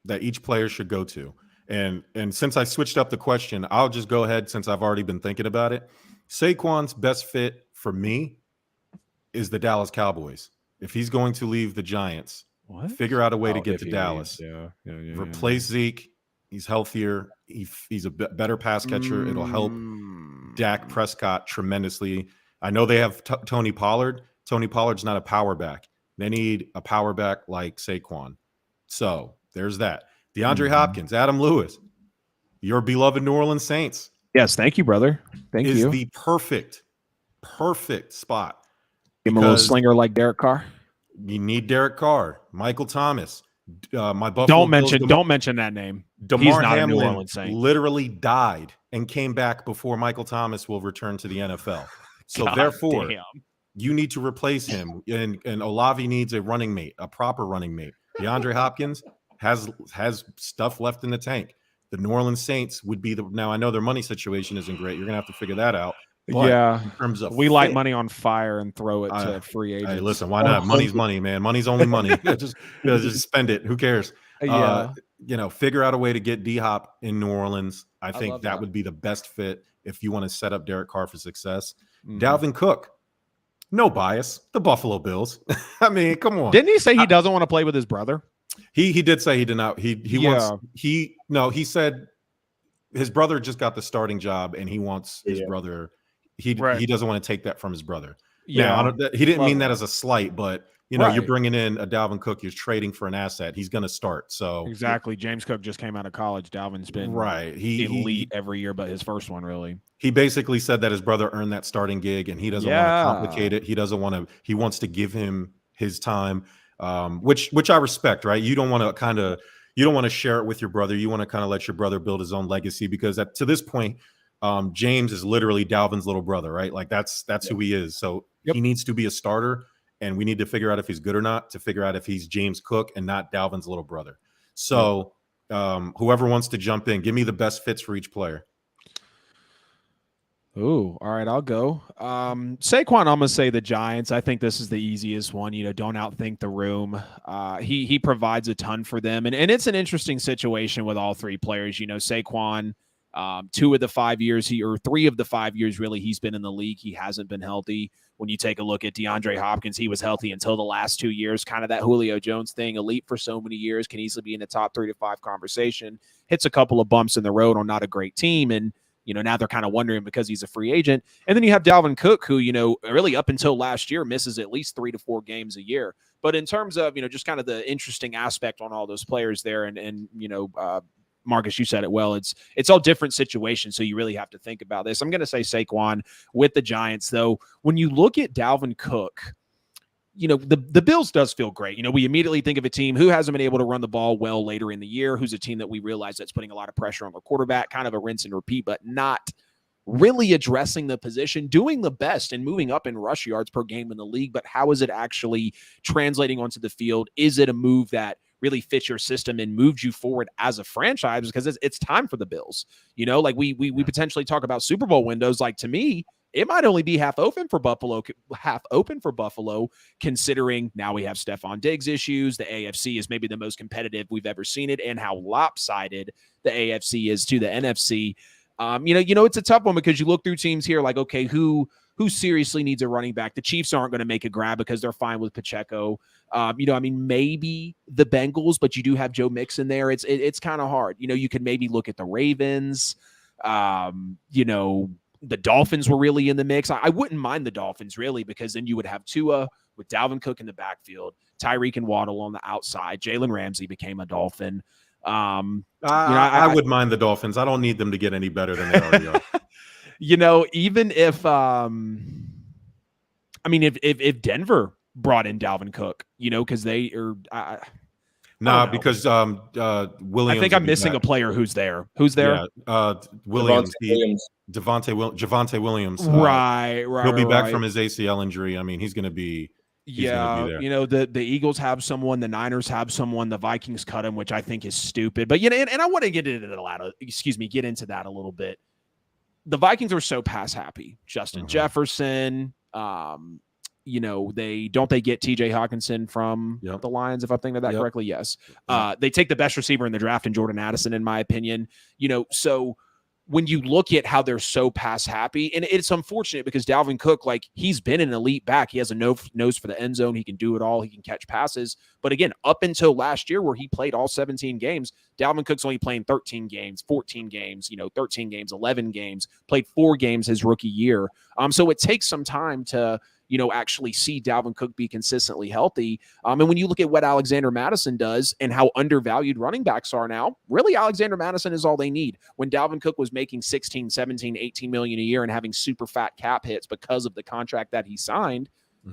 that each player should go to. And since I switched up the question, I'll just go ahead since I've already been thinking about it. Saquon's best fit for me is the Dallas Cowboys. If he's going to leave the Giants, figure out a way to get to Dallas. Replace Zeke. He's healthier. He's a better pass catcher. It'll help Dak Prescott tremendously. I know they have Tony Pollard. Tony Pollard's not a power back. They need a power back like Saquon. So there's that. DeAndre Hopkins, Adam Lewis. your beloved New Orleans Saints. Yes, thank you, brother. Thank is you. the perfect spot. Give him a little slinger like Derek Carr. You need Derek Carr, Michael Thomas, my Buffalo Bills. Don't mention that name. DeMar He's not Hamlin a New Orleans Saint. literally died and came back before Michael Thomas will return to the NFL. So therefore, you need to replace him. And Olave needs a running mate, a proper running mate. DeAndre Hopkins has stuff left in the tank. The New Orleans Saints would be now I know their money situation isn't great. You're gonna have to figure that out. But in terms of we light money on fire and throw it to free agents. Hey, listen, why not? Money's money, man. Money's only money. just spend it. Who cares? Figure out a way to get D-Hop in New Orleans. I think that would be the best fit if you want to set up Derek Carr for success. Dalvin Cook, no bias. The Buffalo Bills. I mean, come on. Didn't he say he doesn't want to play with his brother? He did say he did not. He said his brother just got the starting job and he wants his brother. He doesn't want to take that from his brother. Yeah, he didn't mean that as a slight, but you're bringing in a Dalvin Cook. You're trading for an asset. He's going to start. So exactly. James Cook just came out of college. Dalvin's been elite every year, but his first one really. He basically said that his brother earned that starting gig, and he doesn't want to complicate it. He doesn't want to. He wants to give him his time, which I respect. Right? You don't want to share it with your brother. You want to kind of let your brother build his own legacy because to this point. James is literally Dalvin's little brother, right? Like that's who he is. So he needs to be a starter, and we need to figure out if he's good or not to figure out if he's James Cook and not Dalvin's little brother. So whoever wants to jump in, give me the best fits for each player. Ooh, all right, I'll go. Saquon, I'm gonna say the Giants. I think this is the easiest one. Don't outthink the room. He provides a ton for them, and it's an interesting situation with all three players. Saquon. 3 of the 5 years really he's been in the league, he hasn't been healthy. When you take a look at DeAndre Hopkins, he was healthy until the last 2 years, kind of that Julio Jones thing, elite for so many years, can easily be in the top 3 to 5 conversation, hits a couple of bumps in the road on not a great team, and now they're kind of wondering because he's a free agent. And then you have Dalvin Cook, who really up until last year misses at least 3 to 4 games a year. But in terms of just kind of the interesting aspect on all those players there, and Marcus, you said it well. It's all different situations, so you really have to think about this. I'm going to say Saquon with the Giants, though. When you look at Dalvin Cook, the Bills does feel great. We immediately think of a team who hasn't been able to run the ball well later in the year, who's a team that we realize that's putting a lot of pressure on the quarterback, kind of a rinse and repeat, but not really addressing the position, doing the best and moving up in rush yards per game in the league. But how is it actually translating onto the field? Is it a move that really fits your system and moves you forward as a franchise? Because it's time for the Bills. Like we potentially talk about Super Bowl windows. Like, to me, it might only be half open for Buffalo, considering now we have Stephon Diggs issues. The AFC is maybe the most competitive we've ever seen it, and how lopsided the AFC is to the NFC. It's a tough one because you look through teams here like, okay, who seriously needs a running back? The Chiefs aren't going to make a grab because they're fine with Pacheco. Maybe the Bengals, but you do have Joe Mixon there. It's kind of hard. You could maybe look at the Ravens. The Dolphins were really in the mix. I wouldn't mind the Dolphins really, because then you would have Tua with Dalvin Cook in the backfield, Tyreek and Waddle on the outside. Jalen Ramsey became a Dolphin. I would mind the Dolphins. I don't need them to get any better than they already are. Even if if Denver brought in Dalvin Cook, because they are because Williams. I think I'm missing a player who's there. Who's there? Yeah, Williams. Javonte Williams. Right. He'll be back from his ACL injury. I mean, he's going to be. The Eagles have someone, the Niners have someone, the Vikings cut him, which I think is stupid. But and I want to get into that a little bit. The Vikings are so pass happy. Justin Jefferson, they get TJ Hawkinson from the Lions, if I'm thinking of that correctly. Yes. They take the best receiver in the draft in Jordan Addison, in my opinion. So when you look at how they're so pass happy, and it's unfortunate because Dalvin Cook, like, he's been an elite back. He has a nose for the end zone. He can do it all. He can catch passes. But again, up until last year where he played all 17 games, Dalvin Cook's only playing 13 games, 14 games, 13 games, 11 games, played 4 games his rookie year. So it takes some time to actually see Dalvin Cook be consistently healthy. And when you look at what Alexander Mattison does and how undervalued running backs are now, really Alexander Mattison is all they need. When Dalvin Cook was making 16, 17, 18 million a year and having super fat cap hits because of the contract that he signed,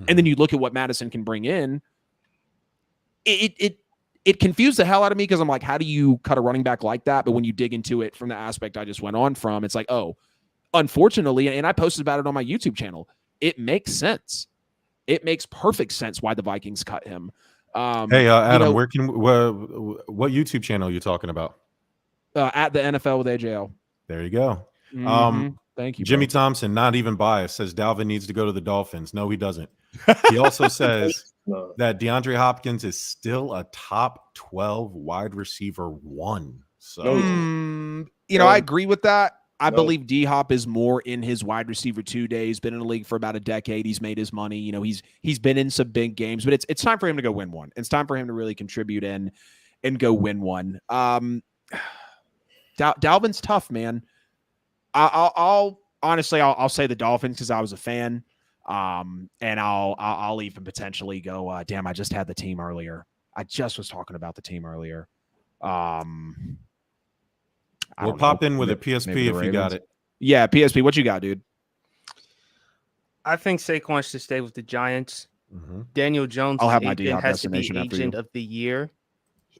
and then you look at what Madison can bring in, it confused the hell out of me because I'm like, how do you cut a running back like that? But when you dig into it from the aspect I just went on from, it's like, oh, unfortunately, and I posted about it on my YouTube channel, it makes sense. It makes perfect sense why the Vikings cut him. Hey, Adam, what YouTube channel are you talking about? At the NFL with AJL. There you go. Thank you, Jimmy bro. Thompson, not even biased, says Dalvin needs to go to the Dolphins. No, he doesn't. He also says that DeAndre Hopkins is still a top 12 wide receiver 1. So, I agree with that. I believe D-Hop is more in his wide receiver 2 days, been in the league for about a decade. He's made his money. He's been in some big games, but it's time for him to go win one. It's time for him to really contribute and go win one. Dalvin's tough, man. I'll honestly say the Dolphins because I was a fan. And I'll even potentially go, damn, I just had the team earlier. I just was talking about the team earlier. We'll pop in with a PSP if you got it. Yeah, PSP. What you got, dude? I think Saquon should stay with the Giants. Daniel Jones agent has to be agent of the year.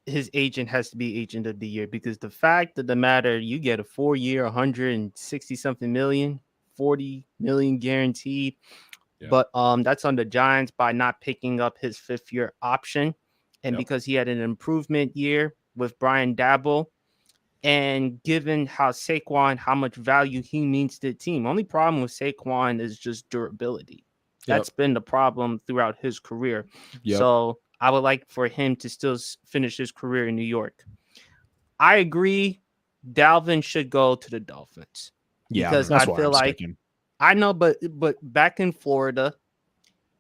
His agent has to be agent of the year because the fact of the matter, you get a 4-year, 160-something million, 40 million guaranteed. Yeah. But that's on the Giants by not picking up his 5th-year option. And because he had an improvement year with Brian Daboll, and given how much value he means to the team. Only problem with Saquon is just durability. That's been the problem throughout his career. So I would like for him to still finish his career in New York. I agree. Dalvin should go to the Dolphins. Yeah, because I feel like sticking. I know, but back in Florida,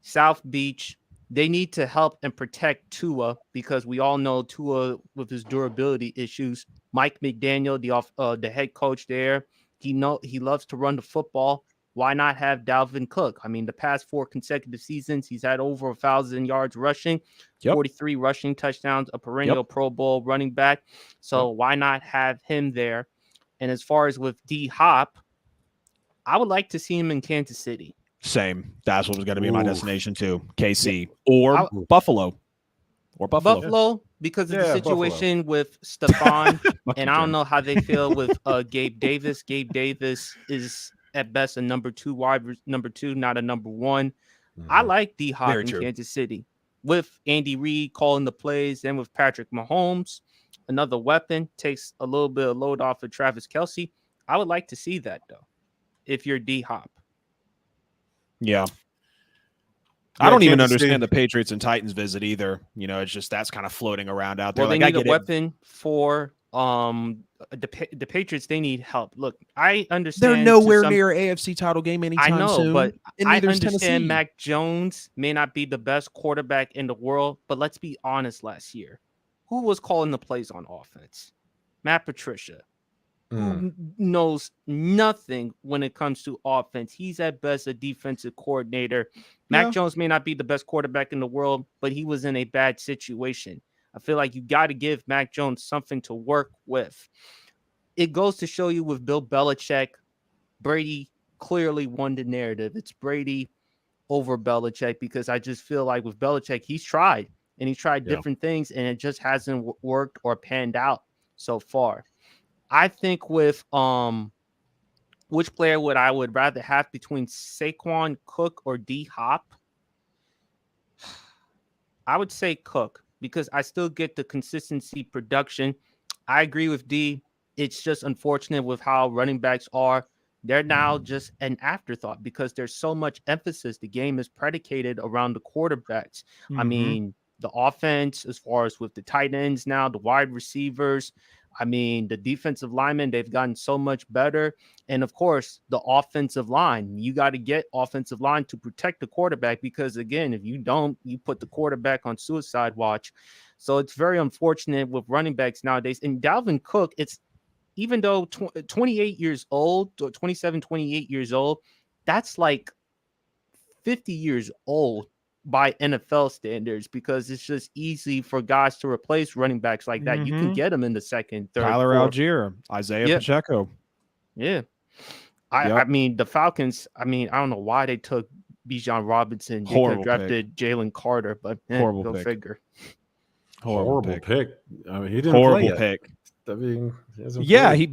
South Beach, they need to help and protect Tua because we all know Tua with his durability issues. Mike McDaniel, the head coach there, he loves to run the football. Why not have Dalvin Cook? I mean, the past 4 consecutive seasons, he's had over 1,000 yards rushing, 43 rushing touchdowns, a perennial Pro Bowl running back. So why not have him there? And as far as with D-Hop, I would like to see him in Kansas City. Same. That's what was going to be my destination too. KC or Buffalo. Or Buffalo. Because of the situation with Stephon. And I don't know how they feel with Gabe Davis. Gabe Davis is at best a number 2, not a number 1. I like D-Hop in Kansas City. With Andy Reid calling the plays and with Patrick Mahomes, another weapon, takes a little bit of load off of Travis Kelce. I would like to see that, though, if you're D-Hop. Yeah. I don't even understand the Patriots and Titans visit either. It's just that's kind of floating around out there. Well, they need a weapon for the Patriots. They need help. Look, I understand they're nowhere near AFC title game anytime soon. But I understand Mac Jones may not be the best quarterback in the world, but let's be honest. Last year, who was calling the plays on offense? Matt Patricia. Who knows nothing when it comes to offense. He's at best a defensive coordinator. Mac Jones may not be the best quarterback in the world, but he was in a bad situation. I feel like you got to give Mac Jones something to work with. It goes to show you with Bill Belichick, Brady clearly won the narrative. It's Brady over Belichick because I just feel like with Belichick, he's tried different things and it just hasn't worked or panned out so far. I think with which player would I rather have between Saquon, Cook, or D-Hop? I would say Cook because I still get the consistency production. I agree with D. It's just unfortunate with how running backs are. They're now just an afterthought because there's so much emphasis. The game is predicated around the quarterbacks. I mean, the offense, as far as with the tight ends now, the wide receivers, I mean, the defensive linemen, they've gotten so much better. And of course, the offensive line, you got to get offensive line to protect the quarterback because, again, if you don't, you put the quarterback on suicide watch. So it's very unfortunate with running backs nowadays. And Dalvin Cook, it's even though 28 years old, or 27, 28 years old, that's like 50 years old by NFL standards because it's just easy for guys to replace running backs like that. You can get them in the second, third, Tyler fourth. Algier, Isaiah Pacheco. Yeah. I mean, the Falcons, I don't know why they took Bijan Robinson. They could have drafted Jalen Carter, but go figure. Horrible pick. I mean, he didn't Horrible play yet. pick. I mean,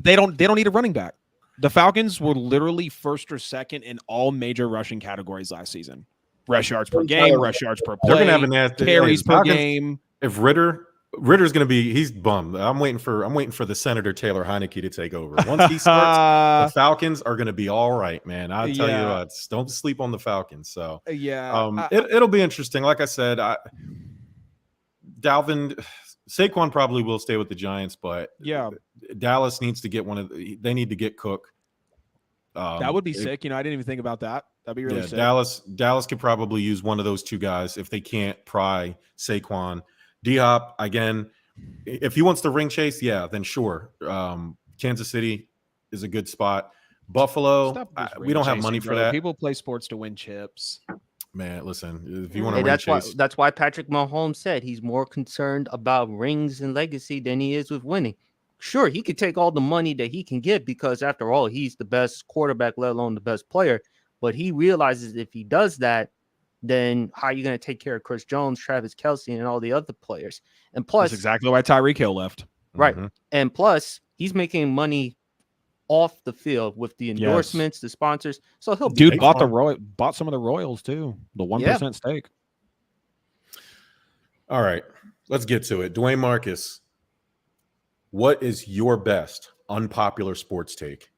they don't need a running back. The Falcons were literally first or second in all major rushing categories last season. Rush yards per game, rush yards per play, they're gonna have an nasty carries per game. If Ritter's gonna be, he's bummed. I'm waiting for the Senator Taylor Heineke to take over. Once he starts, the Falcons are gonna be all right, man. I'll tell you what, don't sleep on the Falcons. So it'll be interesting. Like I said, Saquon probably will stay with the Giants, but Dallas needs to get they need to get Cook. That would be sick. I didn't even think about that. That'd be really sick. Dallas could probably use one of those two guys if they can't pry Saquon. Dhop, again, if he wants to ring chase, then sure. Kansas City is a good spot. Buffalo, we don't have money for that. People play sports to win chips. Man, listen, if you want to ring chase. That's why Patrick Mahomes said he's more concerned about rings and legacy than he is with winning. Sure, he could take all the money that he can get because, after all, he's the best quarterback, let alone the best player. But he realizes if he does that, then how are you going to take care of Chris Jones, Travis Kelce, and all the other players? And plus, that's exactly why Tyreek Hill left. Right. Mm-hmm. And plus, he's making money off the field with the endorsements, the sponsors. So he'll bought some of the Royals too, the 1% stake. All right, let's get to it. Dwayne Marcus, what is your best unpopular sports take?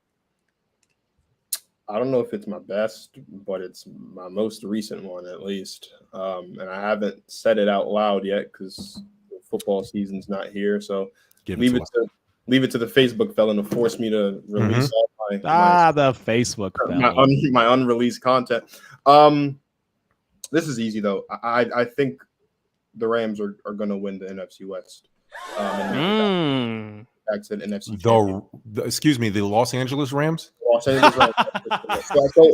I don't know if it's my best, but it's my most recent one, at least. And I haven't said it out loud yet because the football season's not here. So leave it to the Facebook felon to force me to release all the Facebook felon. my unreleased content. This is easy though. I think the Rams are going to win the NFC West. Exit NFC. The Los Angeles Rams. Los Angeles Rams.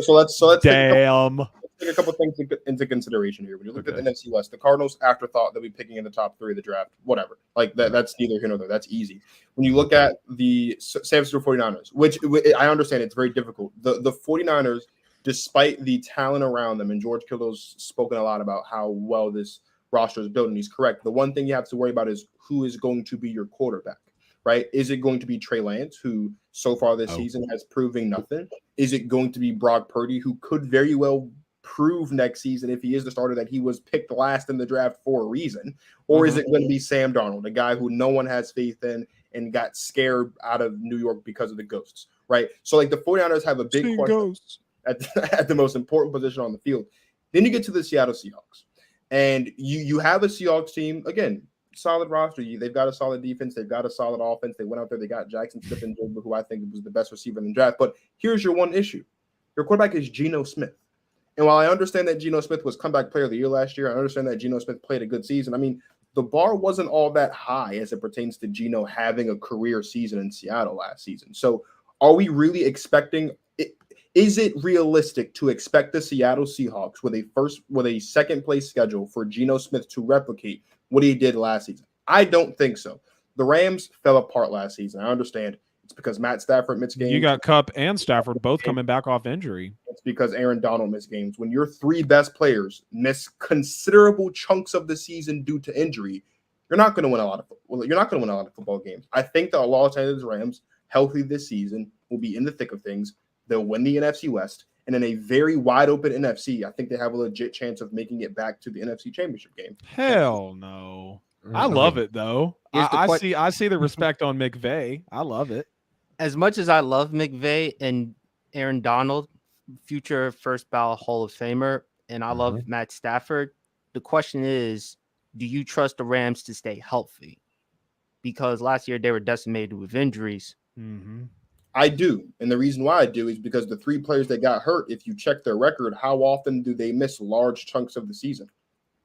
so let's take a couple things into consideration here. When you look at the NFC West, the Cardinals, afterthought, they'll be picking in the top 3 of the draft. Whatever, like that's neither here nor there. That's easy. When you look at the San Francisco 49ers, which I understand it's very difficult. The 49ers, despite the talent around them, and George Kittle's spoken a lot about how well this roster is built, and he's correct. The one thing you have to worry about is who is going to be your quarterback. Right? Is it going to be Trey Lance, who so far this season has proven nothing? Is it going to be Brock Purdy, who could very well prove next season, if he is the starter, that he was picked last in the draft for a reason? Or is it going to be Sam Darnold, a guy who no one has faith in and got scared out of New York because of the ghosts? Right? So like the 49ers have a big question at the most important position on the field. Then you get to the Seattle Seahawks. And you have a Seahawks team, again, solid roster. They've got a solid defense. They've got a solid offense. They went out there. They got Jackson Smith-Njigba, who I think was the best receiver in the draft. But here's your one issue. Your quarterback is Geno Smith. And while I understand that Geno Smith was comeback player of the year last year, I understand that Geno Smith played a good season. I mean, the bar wasn't all that high as it pertains to Geno having a career season in Seattle last season. So are we really expecting it? Is it realistic to expect the Seattle Seahawks with a second place schedule for Geno Smith to replicate what he did last season? I don't think so. The Rams fell apart last season. I understand it's because Matt Stafford missed games. You got Kupp and Stafford both coming back off injury. It's because Aaron Donald missed games. When your 3 best players miss considerable chunks of the season due to injury, you're not going to win a lot of football games. I think the Los Angeles Rams, healthy this season, will be in the thick of things. They'll win the NFC West. And in a very wide open NFC, I think they have a legit chance of making it back to the NFC Championship game. Hell no. I love it though. I see the respect on McVay. I love it. As much as I love McVay and Aaron Donald, future first ballot Hall of Famer, and I love Matt Stafford, the question is, do you trust the Rams to stay healthy? Because last year they were decimated with injuries. I do. And the reason why I do is because the 3 players that got hurt, if you check their record, how often do they miss large chunks of the season?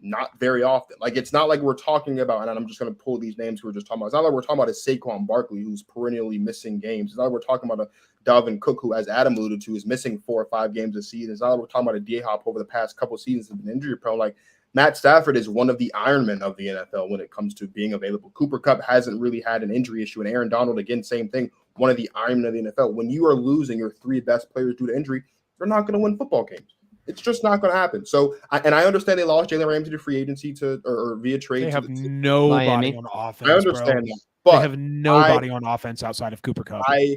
Not very often. Like, it's not like we're talking about, and I'm just going to pull these names we were just talking about. It's not like we're talking about a Saquon Barkley who's perennially missing games. It's not like we're talking about a Dalvin Cook who, as Adam alluded to, is missing 4 or 5 games a season. It's not like we're talking about a D-Hop over the past couple of seasons has been injury prone. Like, Matt Stafford is one of the Ironmen of the NFL when it comes to being available. Cooper Kupp hasn't really had an injury issue, and Aaron Donald, again, same thing, one of the Ironmen of the NFL. When you are losing your 3 best players due to injury, you're not going to win football games. It's just not going to happen. So, I understand they lost Jalen Ramsey to free agency or via trade. They have nobody Miami. on offense. I understand bro. that, but They have nobody on offense outside of Cooper Kupp. I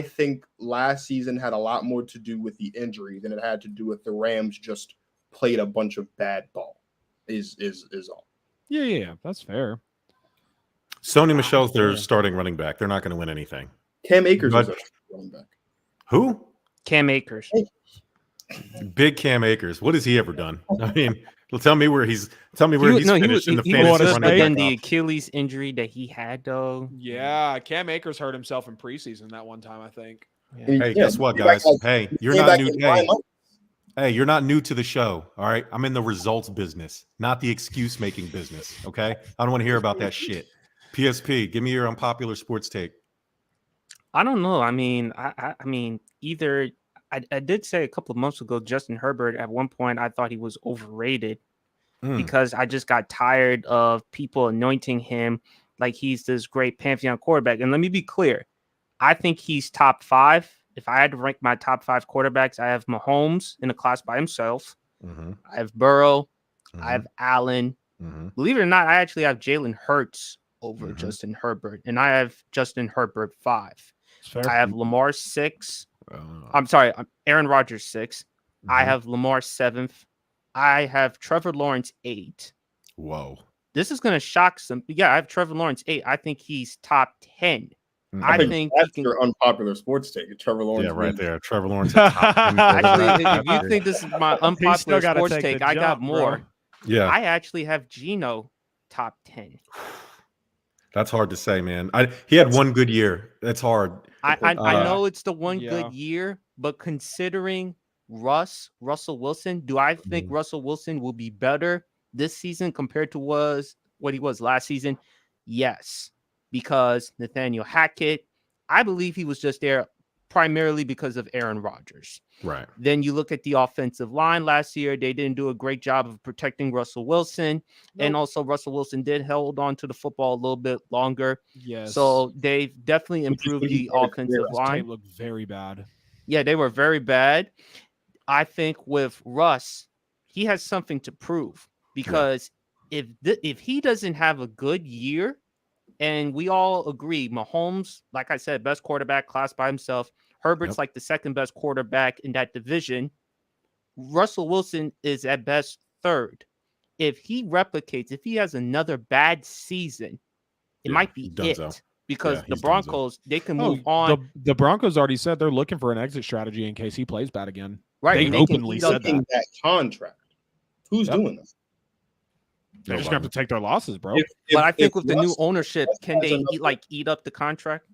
think last season had a lot more to do with the injury than it had to do with the Rams just played a bunch of bad ball. Is all. Yeah, that's fair. Sony Michel's their starting running back. They're not going to win anything. Cam Akers But- is a running back. Who? Cam Akers. Big Cam Akers. What has he ever done? I mean, tell me where he's finished in the he fantasy was running again back the off. Achilles injury that he had though. Yeah, Cam Akers hurt himself in preseason that one time, I think. Hey, guess what, guys? Hey, you're came not back new. in 9 months. Hey, you're not new to the show. All right, I'm in the results business, not the excuse making business. Okay, I don't want to hear about that shit. PSP, give me your unpopular sports take. I don't know. I mean, I mean, either I did say a couple of months ago, Justin Herbert. At one point, I thought he was overrated because I just got tired of people anointing him like he's this great pantheon quarterback. And let me be clear, I think he's top 5. If I had to rank my top 5 quarterbacks, I have Mahomes in a class by himself. I have Burrow. I have Allen. Believe it or not, I actually have Jalen Hurts over Justin Herbert, and I have Justin Herbert 5. I have Lamar 6. I'm sorry, Aaron Rodgers 6. I have Lamar 7th. I have Trevor Lawrence 8. Whoa. This is going to shock some. Yeah, I have Trevor Lawrence 8. I think he's top 10. I think that's he can. your unpopular sports take. Trevor Lawrence. Yeah, right there. Trevor Lawrence. Actually, if you think this is my still unpopular gotta sports take take, the I got jump, more. bro. Yeah, I actually have Geno top 10. that's hard to say, man. He had one good year. That's hard. I know it's the one yeah. good year, but considering Russell Wilson, do I think Russell Wilson will be better this season compared to what he was last season? Yes, because Nathaniel Hackett, I believe he was just there primarily because of Aaron Rodgers. Right. Then you look at the offensive line last year. They didn't do a great job of protecting Russell Wilson. And also Russell Wilson did hold on to the football a little bit longer. Yes. So they've definitely improved the offensive His line. tape looked very bad. Yeah, they were very bad. I think with Russ, he has something to prove because if he doesn't have a good year, and we all agree, Mahomes, like I said, best quarterback class by himself. Herbert's like the second best quarterback in that division. Russell Wilson is at best third. If he replicates, if he has another bad season, it might be it. Because the Broncos, they can move on. The Broncos already said they're looking for an exit strategy in case he plays bad again. Right. They openly said that. Contract. Who's doing this? They're just going to have to take their losses, bro. But I think with the new ownership, can they eat up the contract?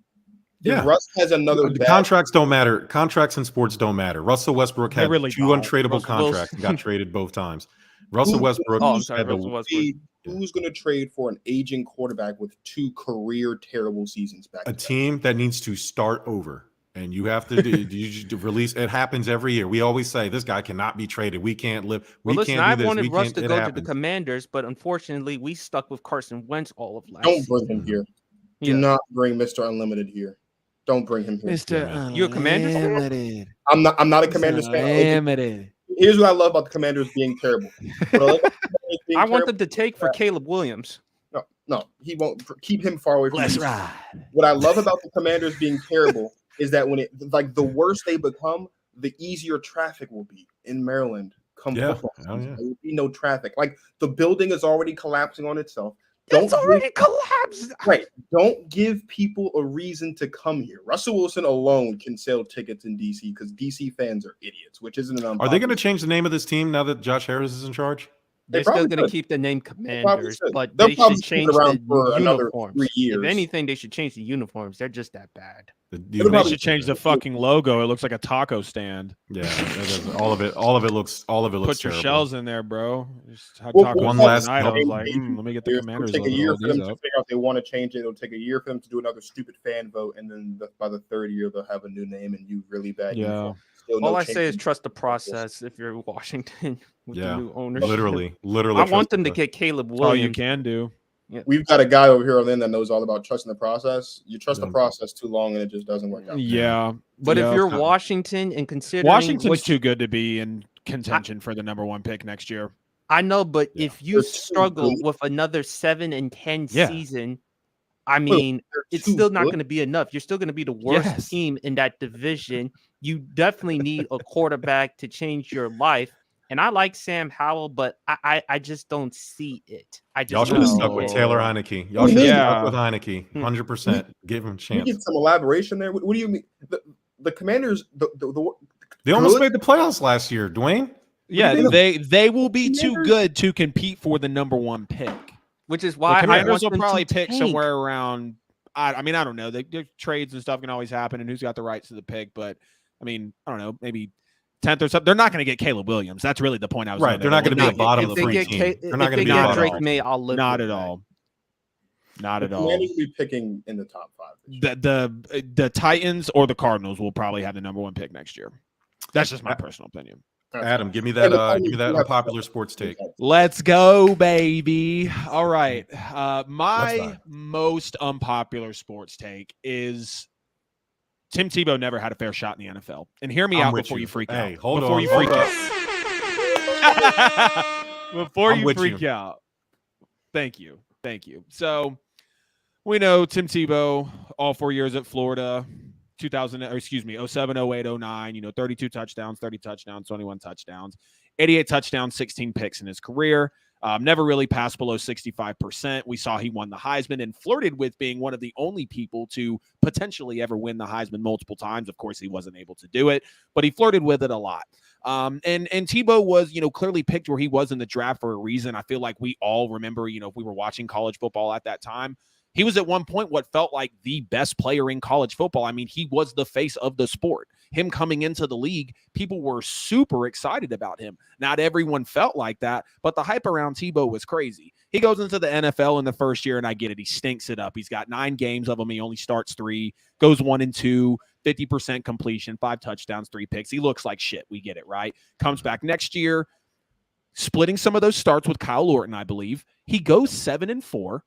Yeah. Russ has another. The contracts don't matter. Contracts in sports don't matter. Russell Westbrook had really 2 don't. untradeable contracts and got traded both times. Russell Westbrook. Who's going to trade for an aging quarterback with 2 career terrible seasons back? A team that needs to start over. And you have to release. It happens every year. We always say this guy cannot be traded. We can't live. Well, listen, can't do I this. wanted Russ to go to the happens. Commanders, but unfortunately, we stuck with Carson Wentz all of last Don't season. bring him here. Do not bring Mr. Unlimited here. Don't bring him here. Mr. You a Commanders fan? I'm not a Commanders fan. Here's what I love about the Commanders being terrible. I want them to take for Caleb Williams. No, he won't. Keep him far away from Let's me. ride. What I love about the Commanders being terrible is that when the worse they become, the easier traffic will be in Maryland. Football season. There will be no traffic. Like the building is already collapsing on itself. It's already collapsed. Right. Don't give people a reason to come here. Russell Wilson alone can sell tickets in DC because DC fans are idiots, which isn't an. Are they going to change the name of this team now that Josh Harris is in charge? They're still going to keep the name Commanders, but they should change the uniforms. 3 years. If anything, they should change the uniforms. They're just that bad. They should change the fucking logo. It looks like a taco stand. Yeah, all of it looks Put your terrible. shells in there, bro. Just had Well, tacos one the other last night. I note. was like, let me get the Commanders It'll take a logo. year Load for these them to up. figure out they want to change it. It'll take a year for them to do another stupid fan vote, and then by the third year they'll have a new name and you really bad. Yeah. uniform. Still All no I say is change. trust the process. If you're Washington with the new ownership, Literally. I want them to get Caleb That's all you Williams. can do. We've got a guy over here on the end that knows all about trusting the process. You trust the Yeah. process too long, and it just doesn't work out. Yeah. But Yeah. if you're Washington and considering Washington's too good to be in contention for the number 1 pick next year. I know, but Yeah. if you They're too struggle good. with another 7-10 Yeah. season, I mean, They're it's too still not good. going to be enough. You're still going to be the worst Yes. team in that division. You definitely need a quarterback to change your life. And I like Sam Howell, but I just don't see it. Y'all should don't have see stuck with it. Taylor Heineke. Y'all should have Yeah. stuck with Heineke. 100%. Give him a Can you chance. get some elaboration there? What do you mean? The Commanders, They almost good? made the playoffs last year, Dwayne. Yeah, do you they will be too Commanders- good to compete for the number 1 pick. Which is The why I Commanders want will them probably to pick tank. somewhere around. I mean, I don't know. The trades and stuff can always happen, and who's got the rights to the pick. But I mean, I don't know, maybe 10th or something. They're not going to get Caleb Williams. That's really the point I was. Right, they're not going gonna to be a bottom If of they three get team. K- They're not if gonna they be a get bottom Drake of May, I'll live Not with at that. all. Not The at all. Commanders will be picking in the top 5. The Titans or the Cardinals will probably have the number 1 pick next year. That's just my personal opinion. Adam, give me that unpopular sports take. Let's go, baby. All right. Let's My not. most unpopular sports take is Tim Tebow never had a fair shot in the NFL. And hear me I'm out with before you. you freak Hey, out. hold Before on, you hold freak up. out. Before I'm you with freak you. out. Thank you. Thank you. So we know Tim Tebow, all 4 years at Florida, 07, 08, 09, 32 touchdowns, 30 touchdowns, 21 touchdowns, 88 touchdowns, 16 picks in his career. Never really passed below 65%. We saw he won the Heisman and flirted with being one of the only people to potentially ever win the Heisman multiple times. Of course, he wasn't able to do it, but he flirted with it a lot. And Tebow was, clearly picked where he was in the draft for a reason. I feel like we all remember, if we were watching college football at that time, he was at one point what felt like the best player in college football. I mean, he was the face of the sport. Him coming into the league, people were super excited about him. Not everyone felt like that, but the hype around Tebow was crazy. He goes into the NFL in the first year, and I get it. He stinks it up. He's got 9 games of them. He only starts 3, goes 1-2, 50% completion, 5 touchdowns, 3 picks. He looks like shit. We get it, right? Comes back next year, splitting some of those starts with Kyle Orton, I believe. He goes 7-4.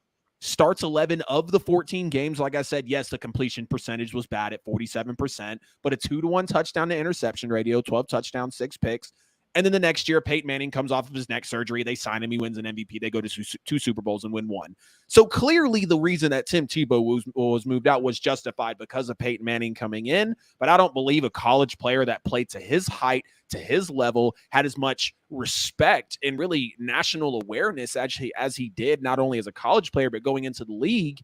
Starts 11 of the 14 games. Like I said, yes, the completion percentage was bad at 47%, but a 2-to-1 touchdown to interception ratio, 12 touchdowns, 6 picks. And then the next year, Peyton Manning comes off of his neck surgery. They sign him. He wins an MVP. They go to 2 Super Bowls and win 1. So clearly the reason that Tim Tebow was moved out was justified because of Peyton Manning coming in. But I don't believe a college player that played to his height, to his level, had as much respect and really national awareness actually as he did, not only as a college player, but going into the league.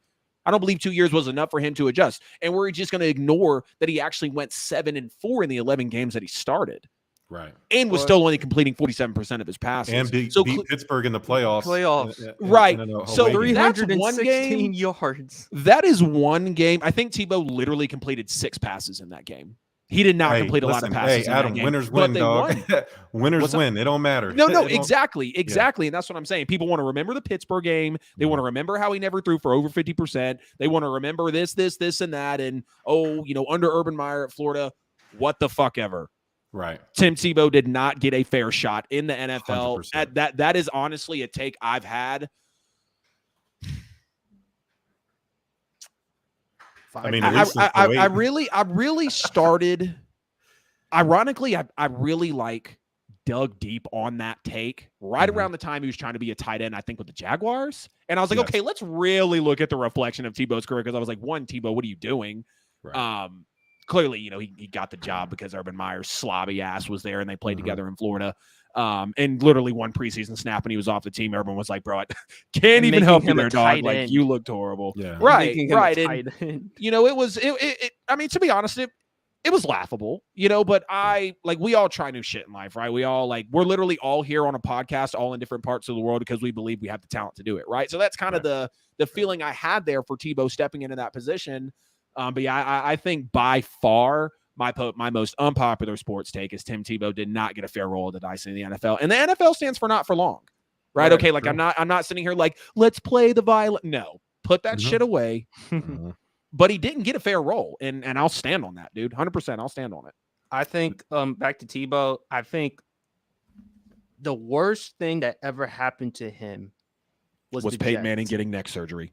I don't believe 2 years was enough for him to adjust. And we're just going to ignore that he actually went 7-4 in the 11 games that he started. Right. And was still only completing 47% of his passes. And beat Pittsburgh in the playoffs. Right. So that's 316 yards. That is one game. I think Tebow literally completed 6 passes in that game. He did not complete a lot of passes. Hey, Adam, in that game, winners but win, they dog. won. Winners win. It don't matter. No, exactly. And that's what I'm saying. People want to remember the Pittsburgh game. They want to remember how he never threw for over 50%. They want to remember this, and that. And, under Urban Meyer at Florida, what the fuck ever. Right. Tim Tebow did not get a fair shot in the NFL. 100%. That is honestly a take I've had. I mean, I really started. Ironically, I really dug deep on that take right around the time he was trying to be a tight end, I think, with the Jaguars. And I was like, okay, let's really look at the reflection of Tebow's career, because I was like, one, Tebow, what are you doing? Right. Clearly, he got the job because Urban Meyer's slobby ass was there and they played together in Florida. And literally one preseason snap and he was off the team. Urban was like, bro, I can't even help you there, dog. Like, you looked horrible. Yeah. Right. And, it was, I mean, to be honest, it was laughable, but we all try new shit in life, right? We all we're literally all here on a podcast, all in different parts of the world, because we believe we have the talent to do it, right? So that's kind of the feeling I had there for Tebow stepping into that position. But yeah, I think by far my most unpopular sports take is Tim Tebow did not get a fair roll of the dice in the NFL, and the NFL stands for not for long, right? Okay, like true. I'm not sitting here like let's play the violent. No, put that shit away. But he didn't get a fair roll, and I'll stand on that, dude. 100%, I'll stand on it. I think back to Tebow, I think the worst thing that ever happened to him was Peyton Manning getting neck surgery.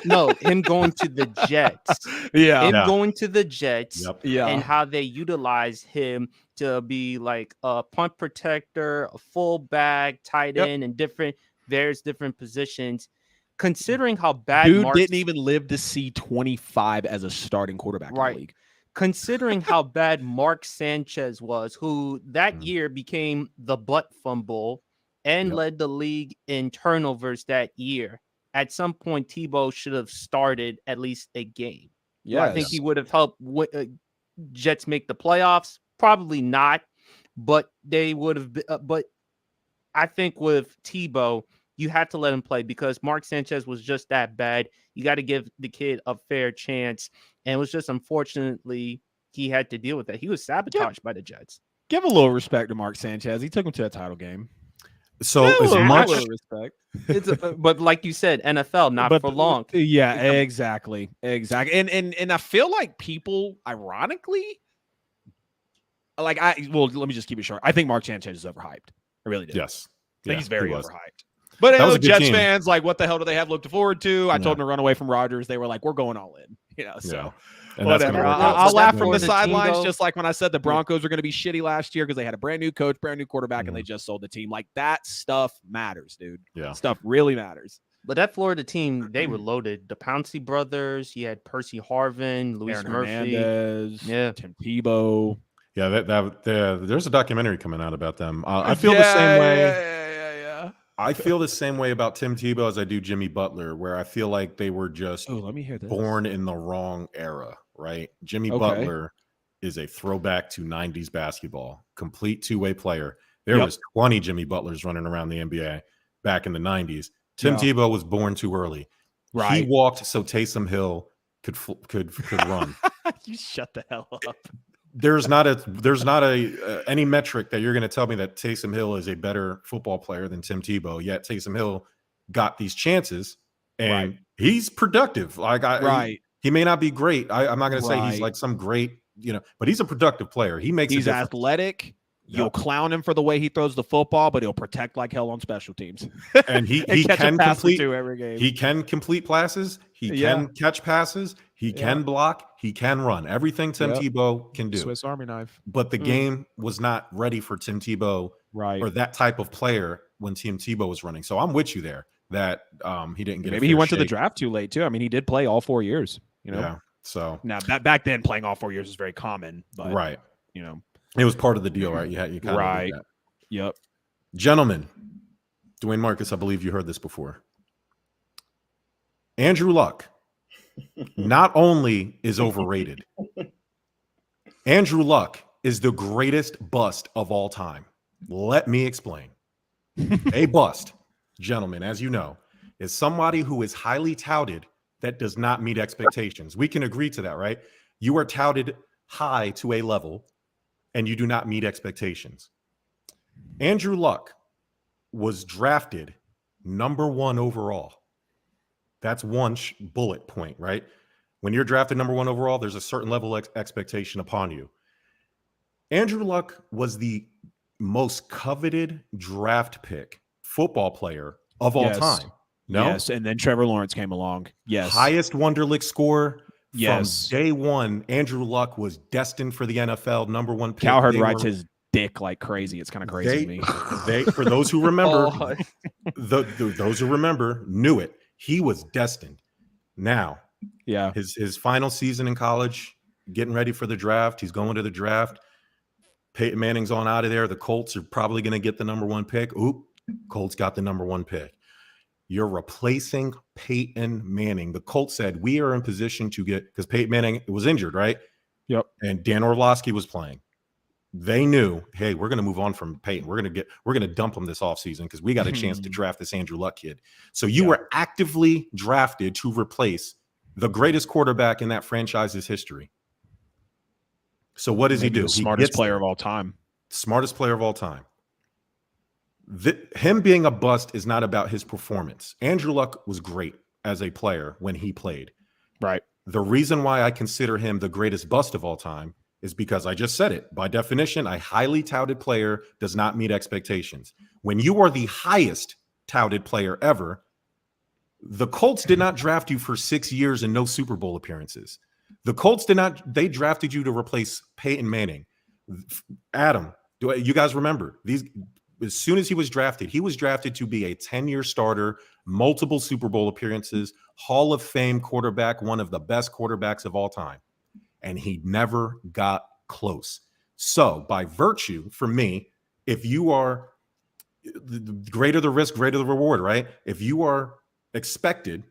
No, him going to the Jets. Going to the Jets. And how they utilize him to be like a punt protector, a fullback, tight end, and various different positions. Considering how bad dude didn't even live to see 25 as a starting quarterback in the league. Considering how bad Mark Sanchez was, who that year became the butt fumble and led the league in turnovers that year. At some point, Tebow should have started at least a game. I think he would have helped Jets make the playoffs. Probably not, but they would have. But I think with Tebow, you had to let him play because Mark Sanchez was just that bad. You got to give the kid a fair chance. And it was just unfortunately he had to deal with that. He was sabotaged by the Jets. Give a little respect to Mark Sanchez. He took him to a title game. So as much respect. But like you said, NFL, not for long. Yeah, exactly. And I feel like people, ironically, let me just keep it short. I think Mark Sanchez is overhyped. I really do. Yes. I think he's very overhyped. But that was a good Jets team. Fans, like, what the hell do they have looked forward to? I told them to run away from Rodgers. They were like, we're going all in. So and that's whatever. I'll laugh from the sidelines, just like when I said the Broncos were going to be shitty last year because they had a brand new coach, brand new quarterback, and they just sold the team. Like, that stuff matters, dude. Yeah. Stuff really matters. But that Florida team, they were loaded. The Pouncey brothers, you had Percy Harvin, Luis Aaron Murphy, Hernandez, Tim Tebow. Yeah, there's a documentary coming out about them. I feel the same way. I feel the same way about Tim Tebow as I do Jimmy Butler, where I feel like they were just let me hear this. born in the wrong era, right? Jimmy Butler is a throwback to 90s basketball, complete two-way player. There was 20 Jimmy Butlers running around the NBA back in the 90s. Tim Tebow was born too early. Right. He walked so Taysom Hill could run. You shut the hell up. There's not any metric that you're going to tell me that Taysom Hill is a better football player than Tim Tebow. Yet Taysom Hill got these chances and he's productive. He may not be great. I'm not going to say he's like some great, but he's a productive player. He's athletic. You'll clown him for the way he throws the football, but he'll protect like hell on special teams. And he can complete every game. He can complete passes. He can catch passes. He can block. He can run. Everything Tim Tebow can do. Swiss Army knife. But the game was not ready for Tim Tebow or that type of player when Tim Tebow was running. So I'm with you there that he didn't get. Maybe he went to the draft too late too. I mean, he did play all 4 years. Yeah. So now back then, playing all 4 years was very common. But, it was part of the deal, right? You kind of right. Yep. Gentlemen, Dwayne Marcus, I believe you heard this before. Andrew Luck not only is overrated, Andrew Luck is the greatest bust of all time. Let me explain. A bust, gentlemen, as you know, is somebody who is highly touted that does not meet expectations. We can agree to that, right? You are touted high to a level and you do not meet expectations. Andrew Luck was drafted number 1 overall. That's one bullet point, right? When you're drafted number 1 overall, there's a certain level of expectation upon you. Andrew Luck was the most coveted draft pick football player of all time. No? Yes, and then Trevor Lawrence came along. Yes. Highest Wonderlic score. Yes. From day one, Andrew Luck was destined for the NFL, number 1 pick. Cowherd rides his dick like crazy. It's kind of crazy to me. For those who remember, those who remember knew it. He was destined. Now, his final season in college, getting ready for the draft. He's going to the draft. Peyton Manning's on out of there. The Colts are probably going to get the number 1 pick. Oop, Colts got the number 1 pick. You're replacing Peyton Manning. The Colts said, we are in position to get, because Peyton Manning was injured, right? Yep. And Dan Orlovsky was playing. They knew, hey, we're going to move on from Peyton. We're going to dump him this offseason because we got a chance to draft this Andrew Luck kid. So you were actively drafted to replace the greatest quarterback in that franchise's history. So what does Maybe he do? the smartest player of all time. Smartest player of all time. Him being a bust is not about his performance. Andrew Luck was great as a player when he played. Right. The reason why I consider him the greatest bust of all time is because I just said it. By definition, a highly touted player does not meet expectations. When you are the highest touted player ever, the Colts did not draft you for 6 years and no Super Bowl appearances. The Colts they drafted you to replace Peyton Manning. Adam, you guys remember these? As soon as he was drafted to be a 10-year starter, multiple Super Bowl appearances, Hall of Fame quarterback, one of the best quarterbacks of all time. And he never got close. So by virtue, for me, if you are greater the risk, greater the reward, right? If you are expected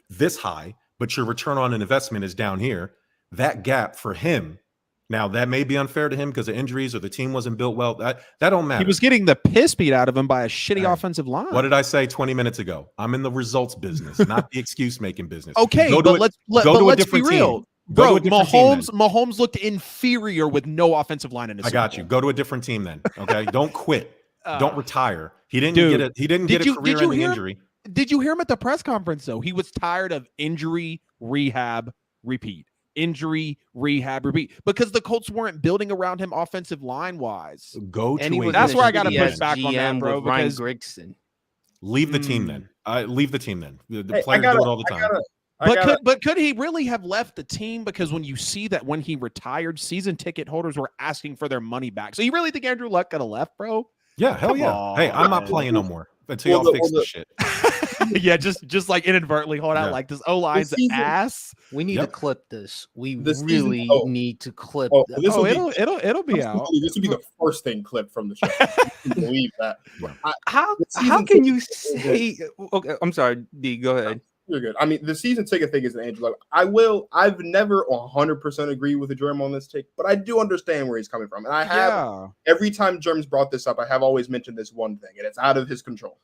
this high, but your return on an investment is down here, that gap for him, now that may be unfair to him because of injuries or the team wasn't built well. That don't matter. He was getting the piss beat out of him by a shitty offensive line. What did I say 20 minutes ago? I'm in the results business, not the excuse making business. Okay, but let's be real. Bro, Mahomes looked inferior with no offensive line in his. I got you. Go to a different team then. Okay, don't quit. Don't retire. He didn't get a career-ending injury. Did you hear him at the press conference though? He was tired of injury, rehab, repeat. Injury, rehab, repeat. Because the Colts weren't building around him offensive line wise. That's where I got to push back on that, bro. Ryan Grigson. Leave the team then. Leave the team then. The players do it all the time. But could he really have left the team? Because when you see that when he retired, season ticket holders were asking for their money back. So you really think Andrew Luck could have left, bro? Yeah, hell yeah. Hey, I'm not playing no more until y'all fix this shit. Yeah, just like inadvertently hold out like this O-line's ass. We need to clip this. We really need to clip. It'll be out. This would be the first thing clipped from the show. I can't believe that. How can you say? Okay, I'm sorry, D. Go ahead. You're good. I mean, the season ticket thing is an Andrew Luck. I've never 100% agreed with the Jerm on this take, but I do understand where he's coming from. And I have, every time Jerm's brought this up, I have always mentioned this one thing, and it's out of his control.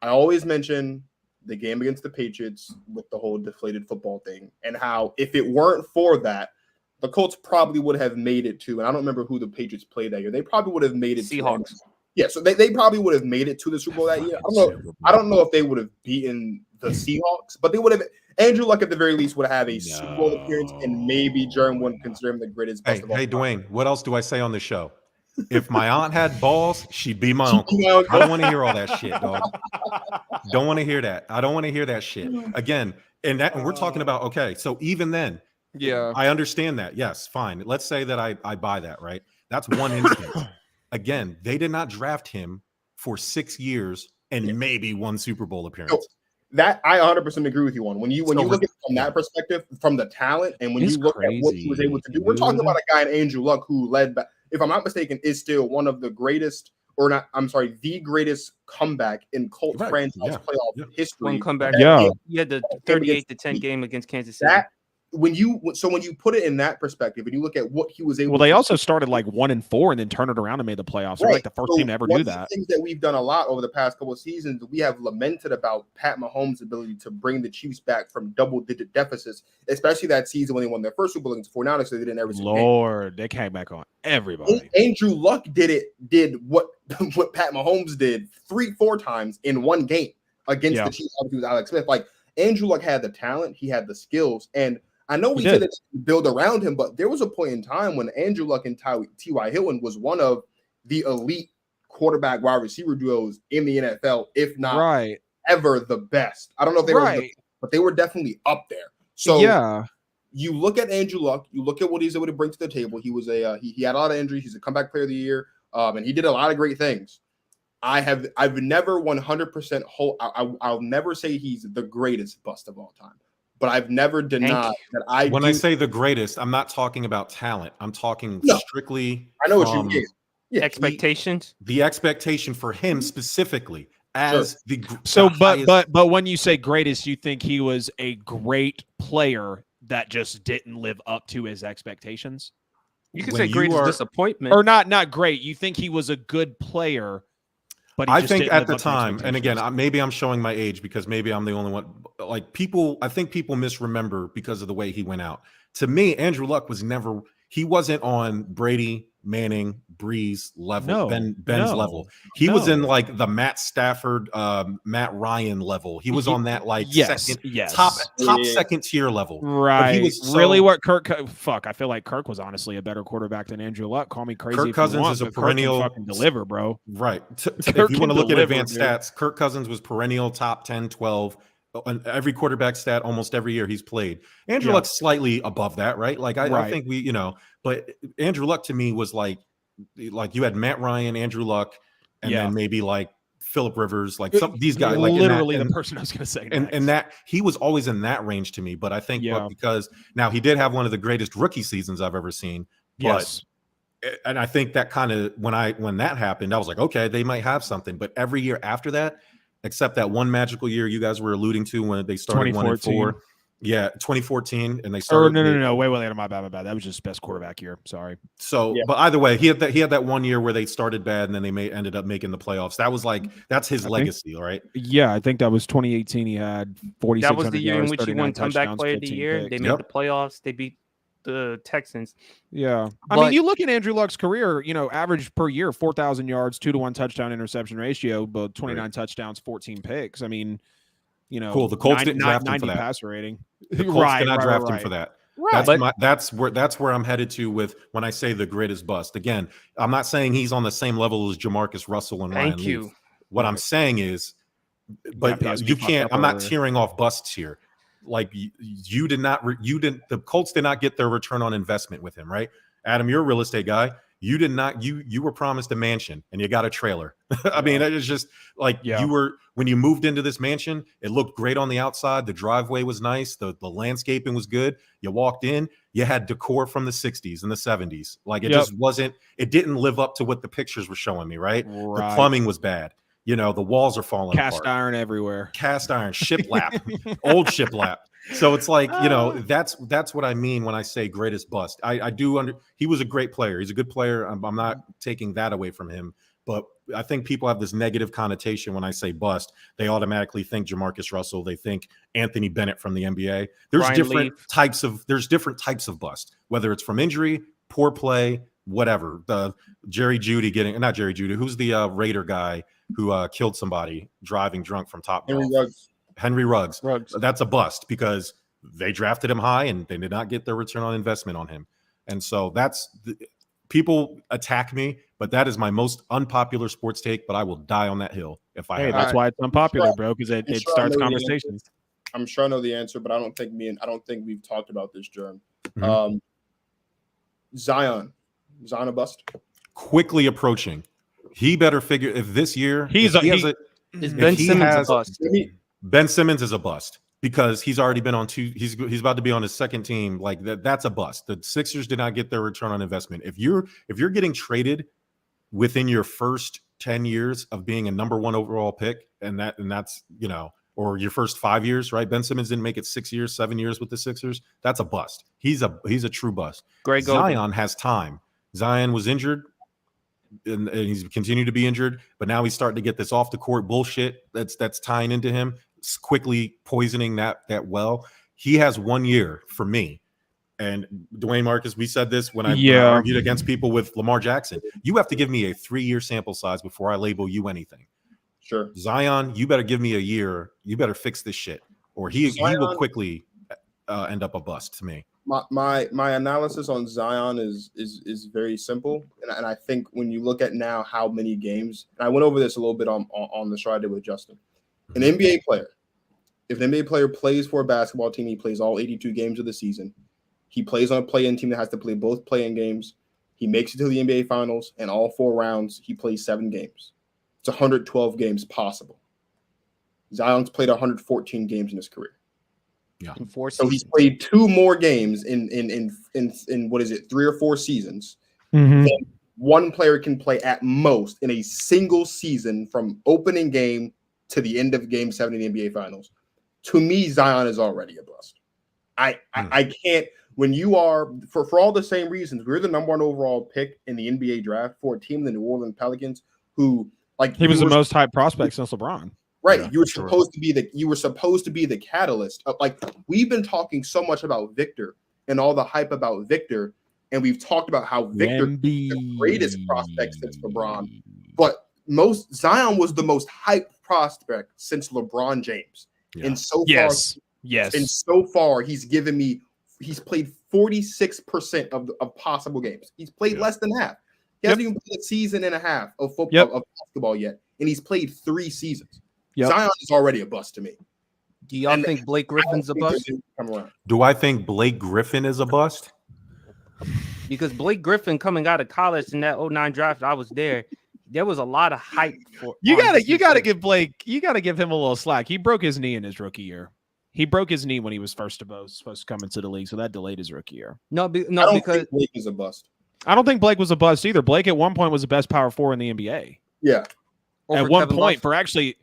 I always mention the game against the Patriots with the whole deflated football thing and how if it weren't for that, the Colts probably would have made it to, and I don't remember who the Patriots played that year. They probably would have made it Seahawks. Yeah, so they probably would have made it to the Super Bowl that year. I don't know if they would have beaten the Seahawks, but they would have. Andrew Luck at the very least would have a Super Bowl appearance, and maybe Jerm wouldn't consider him the greatest. Hey, Dwayne, what else do I say on the show? If my aunt had balls, she'd be my uncle. I don't want to hear all that shit, dog. Don't want to hear that. I don't want to hear that shit again. And we're talking about, okay, so even then, yeah, I understand that. Yes, fine. Let's say that I buy that, right? That's one instance. Again, they did not draft him for 6 years and maybe one Super Bowl appearance. So that I 100% agree with you on. When you look at it from that perspective, from the talent, and when you look at what he was able to do, we're talking about a guy in Andrew Luck who led back, if I'm not mistaken, is still one of the greatest, or not, I'm sorry, the greatest comeback in Colts franchise playoff history. One comeback. Yeah. He had the 38-10 game against Kansas City. When you put it in that perspective and you look at what he was able to do. Well, they also started like 1-4 and then turned it around and made the playoffs. They're like the first team to ever do that. One of the things that we've done a lot over the past couple of seasons, we have lamented about Pat Mahomes' ability to bring the Chiefs back from double-digit deficits, especially that season when they won their first Super Bowl against the 49ers, so they didn't ever see they came back on everybody. Andrew Luck did what Pat Mahomes did 3-4 times in one game against the Chiefs. Obviously, with Alex Smith. Like, Andrew Luck had the talent, he had the skills, and I know we said that to build around him, but there was a point in time when Andrew Luck and T.Y. Hilton was one of the elite quarterback wide receiver duos in the NFL, if not ever the best. I don't know if they were, but they were definitely up there. So you look at Andrew Luck, you look at what he's able to bring to the table. He was he had a lot of injuries. He's a comeback player of the year, and he did a lot of great things. I've never 100% I'll never say he's the greatest bust of all time. But I've never denied that When I say the greatest, I'm not talking about talent. I'm talking strictly. I know what you mean. Yeah, expectations. The expectation for him specifically as the but when you say greatest, you think he was a great player that just didn't live up to his expectations? You could say greatest disappointment, or not great. You think he was a good player But I think at the time, and again, maybe I'm showing my age because maybe I'm the only one. Like I think people misremember because of the way he went out. To me, Andrew Luck he wasn't on Brady, Manning, Breeze level, Ben's level. He was in like the Matt Stafford, Matt Ryan level. He was on that like top second tier level. Right. But he was really what I feel like Kirk was honestly a better quarterback than Andrew Luck. Call me crazy. Kirk if Cousins you want, is a but perennial Kirk can fucking deliver, bro. Right. If you want to look at advanced stats, Kirk Cousins was perennial top 10, 12 on every quarterback stat almost every year he's played. Andrew Luck's slightly above that, right? Like I think but Andrew Luck to me was like you had Matt Ryan, Andrew Luck, and then maybe like Phillip Rivers, like these guys, like literally the person I was going to say, and that he was always in that range to me. But I think because now he did have one of the greatest rookie seasons I've ever seen. But and I think that kind of when that happened, I was like, okay, they might have something. But every year after that, except that one magical year you guys were alluding to when they started 1-4. Yeah, 2014, and they started. No. Wait, my bad. That was just best quarterback year. Sorry. So, but either way, he had that 1 year where they started bad, and then they ended up making the playoffs. That was that's his legacy, right? Yeah, I think that was 2018. He had 4,600 That was the year in which he won comeback player of the year. They made the playoffs. They beat the Texans. Yeah. I mean, you look at Andrew Luck's career, average per year, 4,000 yards, 2-to-1 touchdown interception ratio, but 29 touchdowns, 14 picks. I mean, cool. The Colts didn't draft him for that. Passer rating. The Colts did not draft him for that. Right. That's where I'm headed to with when I say the greatest bust. Again, I'm not saying he's on the same level as Jamarcus Russell and Ryan Leaf. What I'm saying is, but you can't. I'm not tearing off busts here. Like the Colts did not get their return on investment with him, right? Adam, you're a real estate guy. You did not. You were promised a mansion and you got a trailer. I mean, it's just like when you moved into this mansion, it looked great on the outside. The driveway was nice. The landscaping was good. You walked in, you had decor from the 60s and the 70s. Like it just wasn't. It didn't live up to what the pictures were showing me. Right? The plumbing was bad. The walls are falling apart. Cast iron everywhere. Cast iron, shiplap, old shiplap. So it's like, that's what I mean when I say greatest bust. I do he was a great player. He's a good player. I'm not taking that away from him. But I think people have this negative connotation when I say bust. They automatically think Jamarcus Russell. They think Anthony Bennett from the NBA. There's different types of bust, whether it's from injury, poor play, whatever. The not Jerry Jeudy. Who's the Raider guy who killed somebody driving drunk from Top Golf? Henry Ruggs. That's a bust because they drafted him high and they did not get their return on investment on him. And so people attack me, but that is my most unpopular sports take, but I will die on that hill if I have. That's why it's unpopular, bro, because it starts conversations. I'm sure I know the answer, but I don't think we've talked about this, Jerm. Mm-hmm. Zion a bust? Quickly approaching. He better figure if this year is Ben Simmons a bust. Ben Simmons is a bust because he's already been on two. He's about to be on his second team. Like that's a bust. The Sixers did not get their return on investment. If you're getting traded within your first 10 years of being a number 1 overall pick, and that's or your first 5 years, right? Ben Simmons didn't make it 6 years, 7 years with the Sixers. That's a bust. He's a true bust. Zion has time. Zion was injured. And he's continued to be injured, but now he's starting to get this off the court bullshit that's tying into him, quickly poisoning that well. He has 1 year for me. And Dwayne Marcus, we said this when I argued against people with Lamar Jackson. You have to give me a 3-year sample size before I label you anything. Sure. Zion, you better give me a year. You better fix this shit, or he will quickly end up a bust to me. My analysis on Zion is very simple, and I think when you look at now how many games, and I went over this a little bit on the show I did with Justin. An NBA player, if an NBA player plays for a basketball team, he plays all 82 games of the season. He plays on a play-in team that has to play both play-in games. He makes it to the NBA Finals, and all 4 rounds he plays 7 games. It's 112 games possible. Zion's played 114 games in his career. Yeah. So he's played 2 more games in what is it, 3 or 4 seasons. Mm-hmm. One player can play at most in a single season from opening game to the end of Game 7 in the NBA Finals. To me, Zion is already a bust. I can't. When you are for all the same reasons, we're the number 1 overall pick in the NBA draft for a team, the New Orleans Pelicans, who Like He was the most hyped prospect since LeBron. right. Yeah, You were sure. supposed to be the catalyst. Like we've been talking so much about Victor and all the hype about Victor, and we've talked about how Victor is the greatest prospect since LeBron. But Zion was the most hyped prospect since LeBron James. Yeah. And so Yes. far, he's played 46% of possible games. He's played less than half. He hasn't even played a season and a half of football of basketball yet, and he's played 3 seasons. Zion is already a bust to me. Do y'all think Blake Griffin's a bust? Do I think Blake Griffin is a bust? Because Blake Griffin coming out of college in that 09 draft, I was there. There was a lot of hype for You gotta give Blake, you gotta give him a little slack. He broke his knee in his rookie year. He broke his knee when he was supposed to come into the league, so that delayed his rookie year. Because think Blake is a bust. I don't think Blake was a bust either. Blake at one point was the best power forward in the NBA. Yeah. At one point for actually,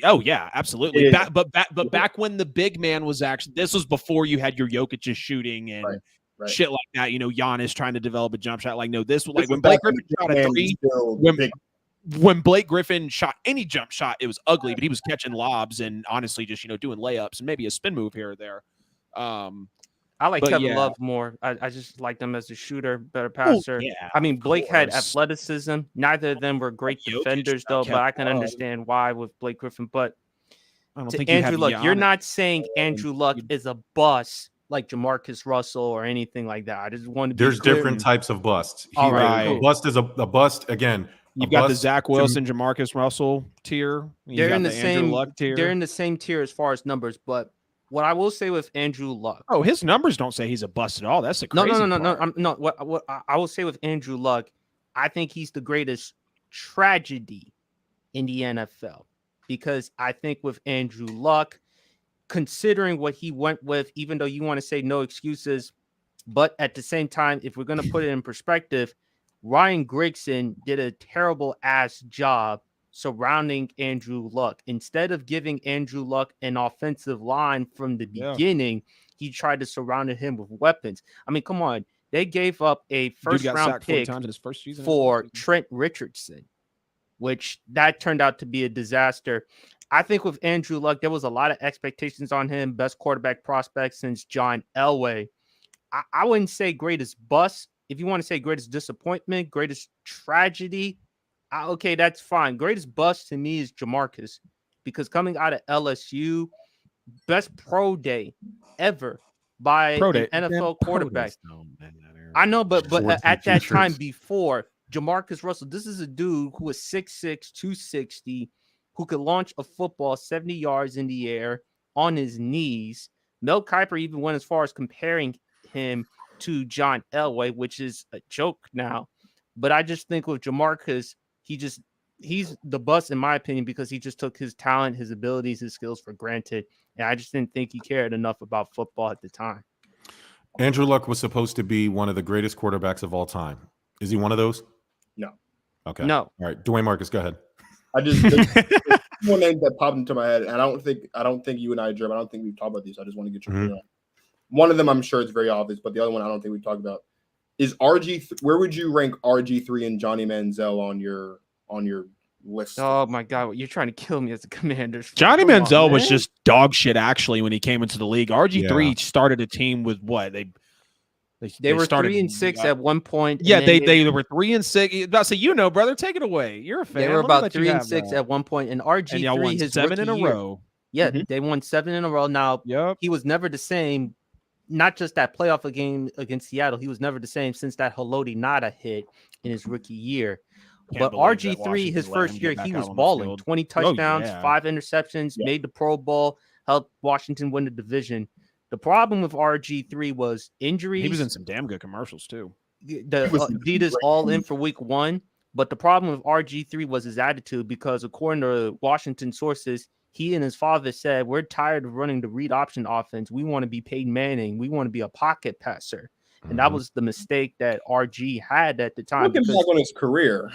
oh yeah, absolutely. Yeah. But back when the big man was actually, this was before you had your Jokic shooting and Right. shit like that. You know, Giannis trying to develop a jump shot. Like, no, this was like when Blake Griffin shot a three. When Blake Griffin shot any jump shot, it was ugly, but he was catching lobs and honestly just, doing layups and maybe a spin move here or there. I like Kevin Love more. I just like them as a shooter, better passer. I mean, Blake had athleticism. Neither of them were great defenders, though, but I can understand why with Blake Griffin. But I don't to think Andrew Luck, you're not saying Andrew Luck is a bust like Jamarcus Russell or anything like that. I just want to be There's clear. different types of busts. All right, A bust is a bust again. You've got the Zach Wilson, Jamarcus Russell tier. They're in the same Andrew Luck tier. They're in the same tier as far as numbers, but what I will say with Andrew Luck. Oh, his numbers don't say he's a bust at all. That's a crazy No. What I will say with Andrew Luck, I think he's the greatest tragedy in the NFL because I think with Andrew Luck, considering what he went with, even though you want to say no excuses, but at the same time, if we're going to put it in perspective, Ryan Grigson did a terrible ass job surrounding Andrew Luck. Instead of giving Andrew Luck an offensive line from the beginning, he tried to surround him with weapons. I mean, come on. They gave up a first-round pick in his first season for Trent Richardson, which that turned out to be a disaster. I think with Andrew Luck, there was a lot of expectations on him. Best quarterback prospect since John Elway. I wouldn't say greatest bust. If you want to say greatest disappointment, greatest tragedy, okay, that's fine. Greatest bust to me is Jamarcus because coming out of LSU, best pro day ever by an NFL quarterback. I know, but at that time before Jamarcus Russell, this is a dude who was 6'6", 260, who could launch a football 70 yards in the air on his knees. Mel Kiper even went as far as comparing him to John Elway, which is a joke now. But I just think with Jamarcus, he's the bust in my opinion because he just took his talent, his abilities, his skills for granted. And I just didn't think he cared enough about football at the time. Andrew Luck was supposed to be one of the greatest quarterbacks of all time. Is he one of those? No. Okay. No. All right. Dwayne Marcus, go ahead. I just one name that popped into my head, and I don't think you and I, Jerm, I don't think we've talked about these. I just want to get your opinion on. One of them, I'm sure it's very obvious, but the other one, I don't think we've talked about. Is where would you rank RG3 and Johnny Manziel on your list? Oh my God, you're trying to kill me as a Commander. Johnny Manziel was just dog shit actually when he came into the league. RG3 started a team with what they were started 3-6 at one point. Yeah, they were 3-6. I say, brother, take it away. You're a fan. They were about 3-6 at one point, and RG3 won his 7 in a row. Yeah, they won 7 in a row. Now he was never the same. Not just that playoff game against Seattle, he was never the same since that Haloti Nada hit in his rookie year. But RG3, his first year, he was balling. 20 touchdowns, 5 interceptions, made the Pro Bowl, helped Washington win the division. The problem with RG3 was injuries. He was in some damn good commercials, too. The Adidas all in for week 1. But the problem with RG3 was his attitude because according to Washington sources, he and his father said, we're tired of running the read option offense. We want to be Peyton Manning. We want to be a pocket passer. And that was the mistake that RG had at the time. Looking back on his career,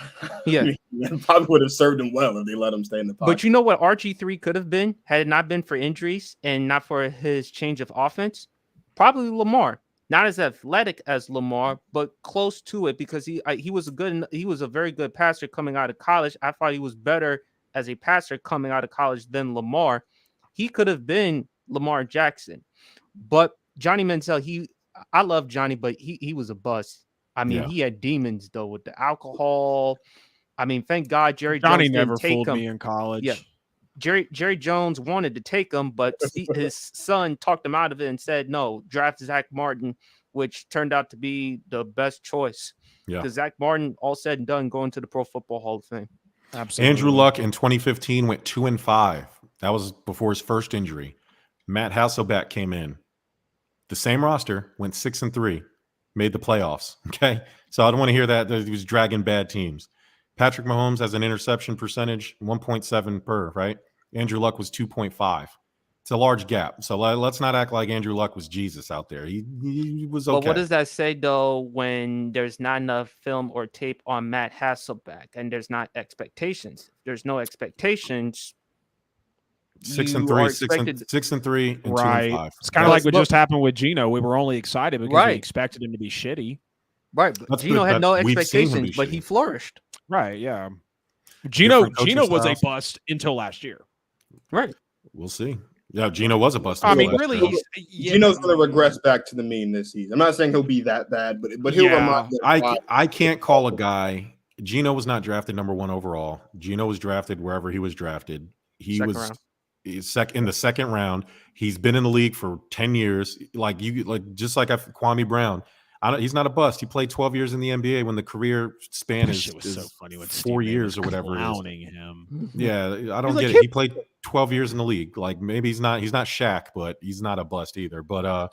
it probably would have served him well if they let him stay in the pocket. But you know what RG3 could have been had it not been for injuries and not for his change of offense? Probably Lamar. not as athletic as Lamar, but close to it because he was a very good passer coming out of college. I thought he was better as a passer coming out of college than Lamar. He could have been Lamar Jackson, but Johnny Manziel, I love Johnny, but he was a bust. I mean, he had demons though with the alcohol. I mean, thank God Jerry Johnny Jones never didn't take fooled him. me in college. Yeah. Jerry Jones wanted to take him, but his son talked him out of it and said, no, draft Zach Martin, which turned out to be the best choice. Yeah. Because Zach Martin, all said and done, going to the Pro Football Hall of Fame. Absolutely. Andrew Luck in 2015 went 2-5. That was before his first injury. Matt Hasselbeck came in. The same roster, went 6-3, made the playoffs. Okay. So I don't want to hear that he was dragging bad teams. Patrick Mahomes has an interception percentage, 1.7 per, right? Andrew Luck was 2.5. It's a large gap. So let's not act like Andrew Luck was Jesus out there. He was okay. But what does that say, though, when there's not enough film or tape on Matt Hasselbeck and there's not expectations? There's no expectations. 6-3, 6-3, and right. 2-5. It's kind of like what just happened with Geno. We were only excited because we expected him to be shitty. Right. But Geno had no expectations, but he flourished. Right. Yeah. Geno was a bust until last year. Right. We'll see. Yeah, Geno was a bust. I mean, really, Geno's going to regress back to the mean this season. I'm not saying he'll be that bad, but he'll remind me. I can't call a guy. Geno was not drafted number 1 overall. Geno was drafted wherever he was drafted. He was in the second round. He's been in the league for 10 years. Just like Kwame Brown. He's not a bust. He played 12 years in the NBA when the career span is so funny 4 years or whatever. Clowning him. Yeah, I don't get it. He played 12 years in the league. Like maybe he's not Shaq, but he's not a bust either. But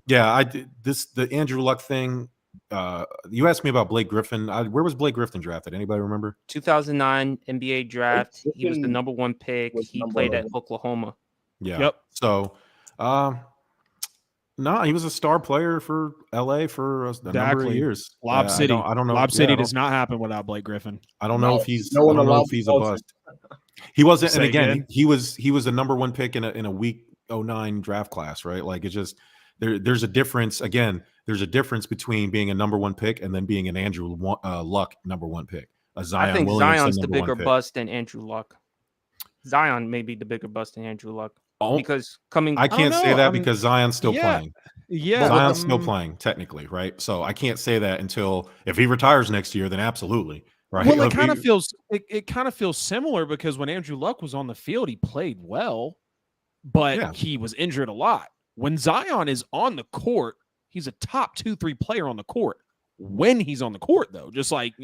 the Andrew Luck thing. You asked me about Blake Griffin. Where was Blake Griffin drafted? Anybody remember? 2009 NBA draft. He was the number 1 pick. He played at Oklahoma. Yeah. Yep. So, no, he was a star player for LA for a number of years. Lob City. I don't know. Lob City does not happen without Blake Griffin. I don't know if he's a bust. He wasn't, and again, he was a number 1 pick in a week 09 draft class, right? Like it's just there's a difference. Again, there's a difference between being a number 1 pick and then being an Andrew Luck number 1 pick. I think Zion's the bigger bust than Andrew Luck. Zion may be the bigger bust than Andrew Luck. Because I can't say that because Zion's still playing. Yeah, Zion's still playing technically, right? So I can't say that until if he retires next year, then absolutely, right? Well, it kind of feels similar because when Andrew Luck was on the field, he played well, but he was injured a lot. When Zion is on the court, he's a top 2-3 player on the court. When he's on the court, though, just like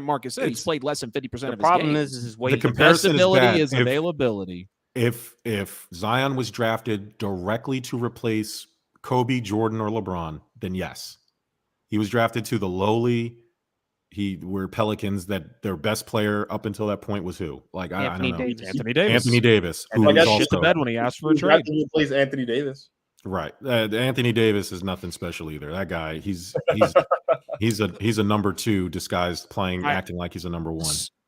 Marcus said, he's played less than 50% of his game. The problem is his weight. The comparison is availability. If Zion was drafted directly to replace Kobe, Jordan, or LeBron, then yes. He was drafted to the lowly were Pelicans that their best player up until that point was who? Like I don't know. Anthony Davis. Anthony Davis. Who shit the bed when he asked for a trade. He plays Anthony Davis. Right. Anthony Davis is nothing special either. That guy, he's a number 2 disguised acting like he's a number 1.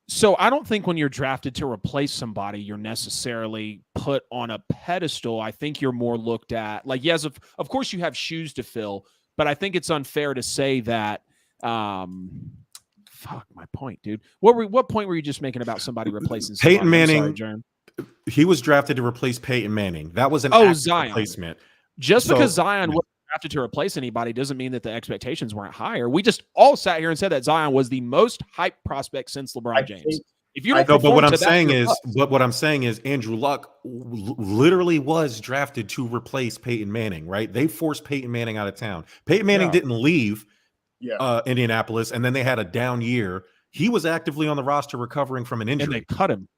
So I don't think when you're drafted to replace somebody, you're necessarily put on a pedestal. I think you're more looked at like, yes, of course you have shoes to fill, but I think it's unfair to say that. Fuck my point, dude. What point were you just making about somebody replacing somebody? Peyton Manning? Sorry, he was drafted to replace Peyton Manning. That was an Zion replacement. Because Zion wasn't drafted to replace anybody doesn't mean that the expectations weren't higher. We just all sat here and said that Zion was the most hyped prospect since LeBron James. If you don't but what I'm saying is Andrew Luck literally was drafted to replace Peyton Manning, right? They forced Peyton Manning out of town. Peyton Manning didn't leave Indianapolis, and then they had a down year. He was actively on the roster recovering from an injury. And they cut him.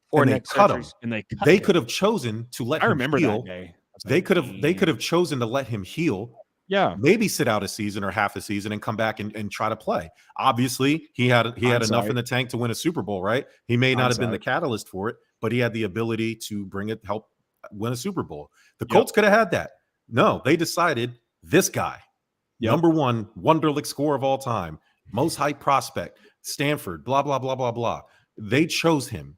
They could have chosen to let him heal. I remember that day. They could have chosen to let him heal. Yeah, maybe sit out a season or half a season and come back and try to play. Obviously, he had enough in the tank to win a Super Bowl, right? He may not have been the catalyst for it, but he had the ability to help win a Super Bowl. The Colts could have had that. No, they decided this guy, number 1 Wonderlic scorer of all time, most hyped prospect, Stanford, blah blah blah blah blah. They chose him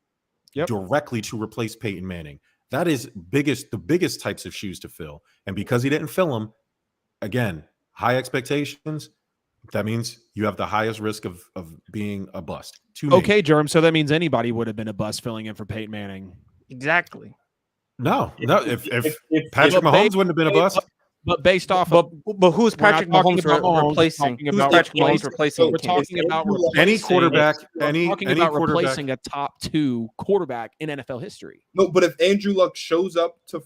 directly to replace Peyton Manning. That is the biggest types of shoes to fill. And because he didn't fill them, again, high expectations, that means you have the highest risk of being a bust. Too many. Okay, Jerm. So that means anybody would have been a bust filling in for Peyton Manning. Exactly. No. If If- Patrick but Mahomes wouldn't have been a bust, But based off But of who's we're not Patrick talking Mahomes about Mahomes, replacing? talking Who's about Patrick Mahomes replacing- replacing? we're Cam? talking about any replacing- quarterback, we're any talking any about quarterback. replacing a top 2 quarterback in NFL history. No, but if Andrew Luck shows up to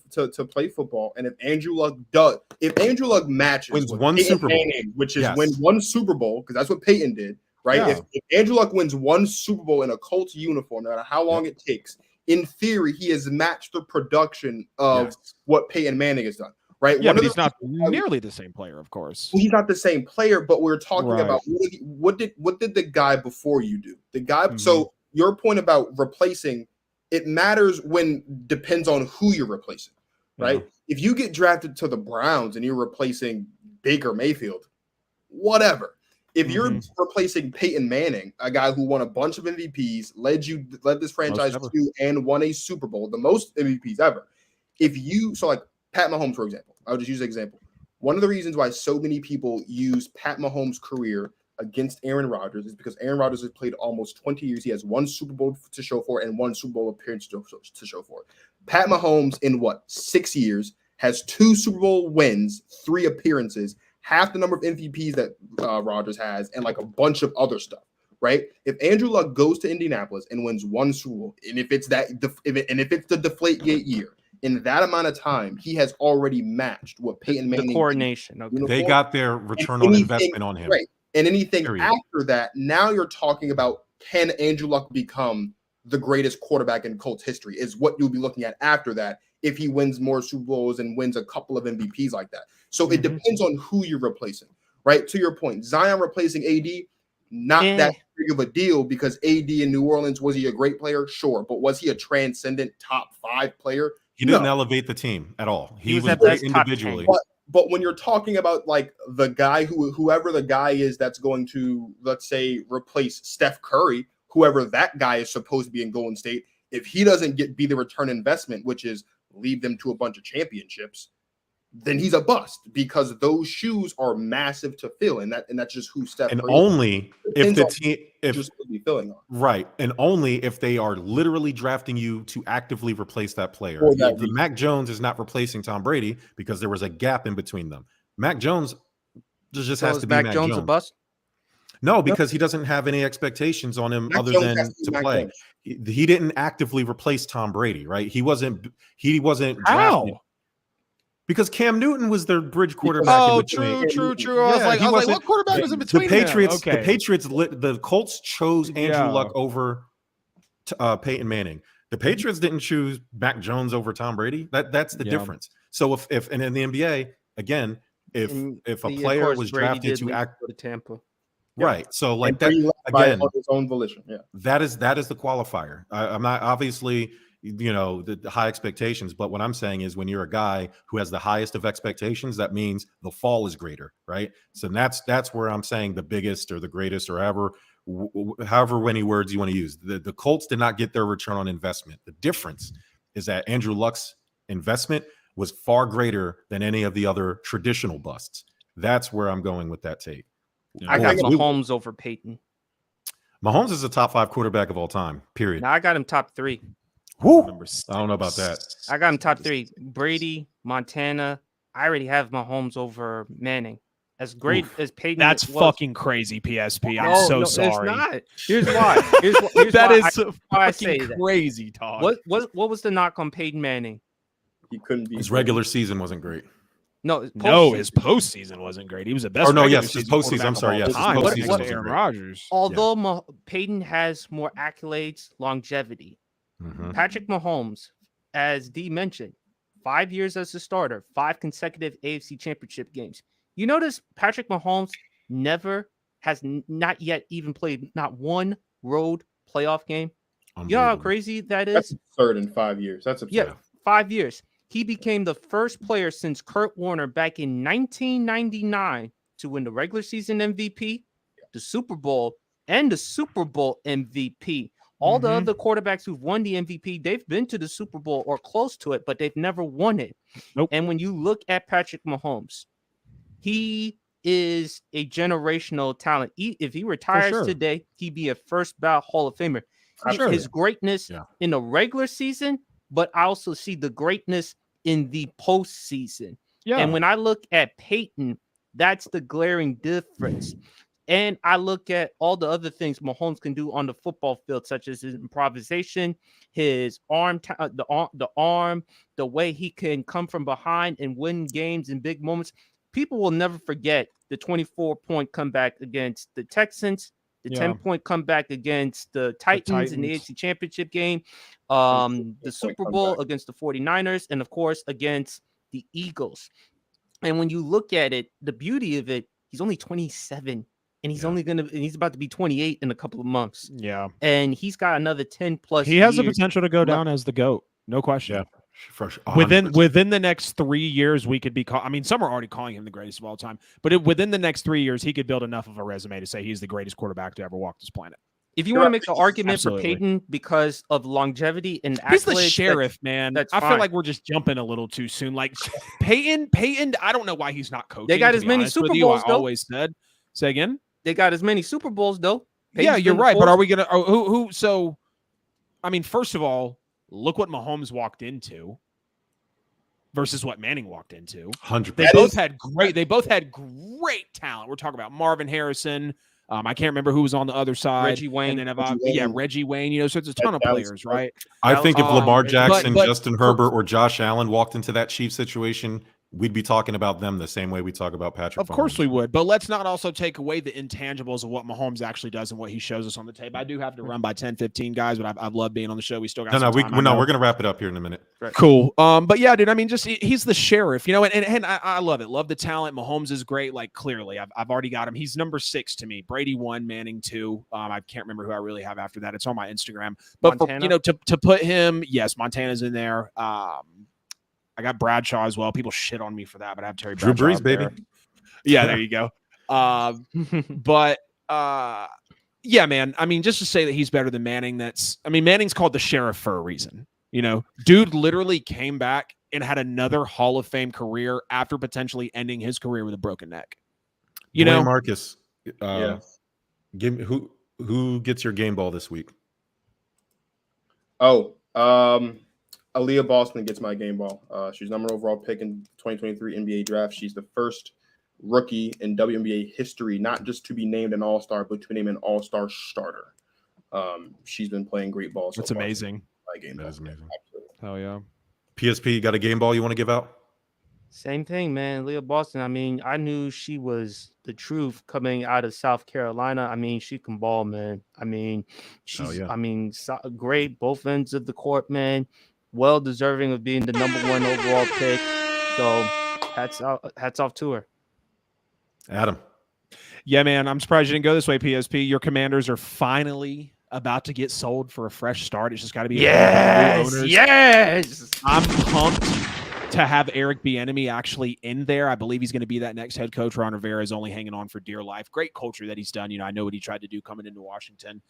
play football, and if Andrew Luck matches Wins with one Peyton Super Bowl. Manning, which is Yes. win one Super Bowl, because that's what Peyton did, right? Yeah. If Andrew Luck wins one Super Bowl in a Colts uniform, no matter how long it takes, in theory, he has matched the production of Yes. what Peyton Manning has done, right? Yeah, One but of he's the not reasons why nearly the same player, of course. he's not the same player, but we're talking Right. about what did the guy before you do? The guy. Mhm. So your point about replacing, it matters when depends on who you're replacing, right? If you get drafted to the Browns and you're replacing Baker Mayfield, whatever. If you're replacing Peyton Manning, a guy who won a bunch of MVPs, led this franchise ever. to and won a Super Bowl, the most MVPs ever. Like Pat Mahomes, for example, I'll just use an example. One of the reasons why so many people use Pat Mahomes' career against Aaron Rodgers is because Aaron Rodgers has played almost 20 years. He has one Super Bowl to show for it and one Super Bowl appearance to show for it. Pat Mahomes, in 6 years, has 2 Super Bowl wins, 3 appearances, half the number of MVPs that Rodgers has, and like a bunch of other stuff, right? If Andrew Luck goes to Indianapolis and wins 1 Super Bowl, and if it's the Deflategate year, in that amount of time, he has already matched what Peyton Manning. The coronation. Okay. They got their return on investment on him. Right. And anything Period. after that, now you're talking about, can Andrew Luck become the greatest quarterback in Colts history, is what you'll be looking at after that if he wins more Super Bowls and wins a couple of MVPs like that. So it depends on who you're replacing, right? To your point, Zion replacing AD, not that big of a deal, because AD in New Orleans, was he a great player? Sure. But was he a transcendent top 5 player? He didn't elevate the team at all. He was at great best top 10. individually. But when you're talking about like the guy whoever the guy is that's going to, let's say, replace Steph Curry, whoever that guy is supposed to be in Golden State, if he doesn't be the return investment, which is lead them to a bunch of championships, then he's a bust, because those shoes are massive to fill, and that's just who Steph And Curry only if the team, just be filling on. right, and only if they are literally drafting you to actively replace that player. For that reason. Mac Jones is not replacing Tom Brady because there was a gap in between them. Mac Jones just has to be Mac Jones. A bust? No, because he doesn't have any expectations on him Mac other Jones than has to be to Mac play. Jones. He didn't actively replace Tom Brady, right? He wasn't drafted. How? Because Cam Newton was their bridge quarterback. Oh, in between. true. I was Yeah, like, he wasn't- what quarterback was in between The Patriots, them? Okay. the Colts chose Andrew Yeah. Luck over Peyton Manning. The Patriots didn't choose Mac Jones over Tom Brady. That's the difference. So if and in the NBA again, if a player was drafted to act to Tampa, right, so like And that Brady left by again, his own volition. Yeah. that is the qualifier. I'm not obviously the high expectations, but what I'm saying is when you're a guy who has the highest of expectations, that means the fall is greater, right? So that's where I'm saying the biggest or the greatest or however many words you want to use. The Colts did not get their return on investment. The difference is that Andrew Luck's investment was far greater than any of the other traditional busts. That's where I'm going with that take. I got Mahomes over Peyton. Mahomes is a top 5 quarterback of all time, period. Now I got him top 3. Woo! I don't know about that. I got him top 3. Brady, Montana. I already have Mahomes over Manning. As great as Peyton That's was, fucking crazy, PSP. I'm No, so no, sorry. It's not. Here's why. Here's That why is so why I fucking say that. crazy, Todd. What was the knock on Peyton Manning? He couldn't be. His regular season wasn't great. No, No, his postseason wasn't great. He was the best. Oh, no, regular yes, his season postseason. I'm quarterback sorry, of yes, all his time. postseason What wasn't Aaron great. Rodgers? Although Peyton has more accolades, longevity. Mhm. Patrick Mahomes, as D mentioned, 5 years as a starter, 5 consecutive AFC Championship games. You notice Patrick Mahomes not yet even played not one road playoff game. You know how crazy that is? That's absurd in 5 years. That's absurd. Yeah, 5 years. He became the first player since Kurt Warner back in 1999 to win the regular season MVP, the Super Bowl, and the Super Bowl MVP. All the other quarterbacks who've won the MVP, they've been to the Super Bowl or close to it, but they've never won it. Nope. And when you look at Patrick Mahomes, he is a generational talent. If he retires sure. today, he'd be a first ballot Hall of Famer. Sure. His greatness in the regular season, but I also see the greatness in the postseason. Yeah. And when I look at Peyton, that's the glaring difference. And I look at all the other things Mahomes can do on the football field, such as his improvisation, his arm, the arm, the way he can come from behind and win games in big moments. People will never forget the 24-point comeback against the Texans, the 10-point comeback against the Titans in the AFC Championship game, the Super Bowl against the 49ers, and of course against the Eagles. And when you look at it, the beauty of it, he's only 27. And he's he's about to be 28 in a couple of months. Yeah. And he's got another 10 plus. He has the potential to go down as the GOAT. No question. Yeah. Fresh, within the next 3 years, we could be some are already calling him the greatest of all time, but within the next 3 years, he could build enough of a resume to say he's the greatest quarterback to ever walk this planet. If you want to make the argument for Peyton because of longevity and he's the sheriff, man. I feel like we're just jumping a little too soon. Like Peyton, I don't know why he's not coaching. They got as many Super Bowls. I always said. Say again. They got as many Super Bowls, though. Yeah, you're right. But are we going to who? So, I mean, first of all, look what Mahomes walked into versus what Manning walked into. 100%. They both had great talent. We're talking about Marvin Harrison. I can't remember who was on the other side. Reggie Wayne. And then Reggie Wayne. So it's a ton of players, right? I think if Lamar Jackson, Justin Herbert, or Josh Allen walked into that Chiefs situation, we'd be talking about them the same way we talk about Patrick. Of course we would, but let's not also take away the intangibles of what Mahomes actually does and what he shows us on the tape. I do have to run by 10, 15 guys, but I've loved being on the show. We still got we're going to wrap it up here in a minute. Right. Cool. But yeah, dude, I mean, just he's the sheriff, and I love it. Love the talent. Mahomes is great. Like clearly, I've already got him. He's number 6 to me. Brady 1, Manning 2. I can't remember who I really have after that. It's on my Instagram. But to put him, yes, Montana's in there. I got Bradshaw as well. People shit on me for that, but I have Terry Bradshaw. Drew Brees, baby. Yeah, there you go. But yeah, man. I mean, just to say that he's better than Manning, Manning's called the sheriff for a reason. Dude literally came back and had another Hall of Fame career after potentially ending his career with a broken neck. Dwayne Marcus, give me who gets your game ball this week? Aaliyah Boston gets my game ball. She's number overall pick in 2023 NBA draft. She's the first rookie in WNBA history, not just to be named an all-star, but to be named an all-star starter. She's been playing great ball. That's amazing. My game ball. That is amazing. Absolutely. Hell yeah. PSP, you got a game ball you want to give out? Same thing, man. Leah Boston. I mean, I knew she was the truth coming out of South Carolina. I mean, she can ball, man. I mean, she's great both ends of the court, man. Well deserving of being the number 1 overall pick. So hats off to her. Adam. Yeah, man. I'm surprised you didn't go this way, PSP. Your Commanders are finally about to get sold for a fresh start. It's just got to be yes. I'm pumped to have Eric Bieniemy actually in there. I believe he's going to be that next head coach. Ron Rivera is only hanging on for dear life. Great culture that he's done. I know what he tried to do coming into Washington.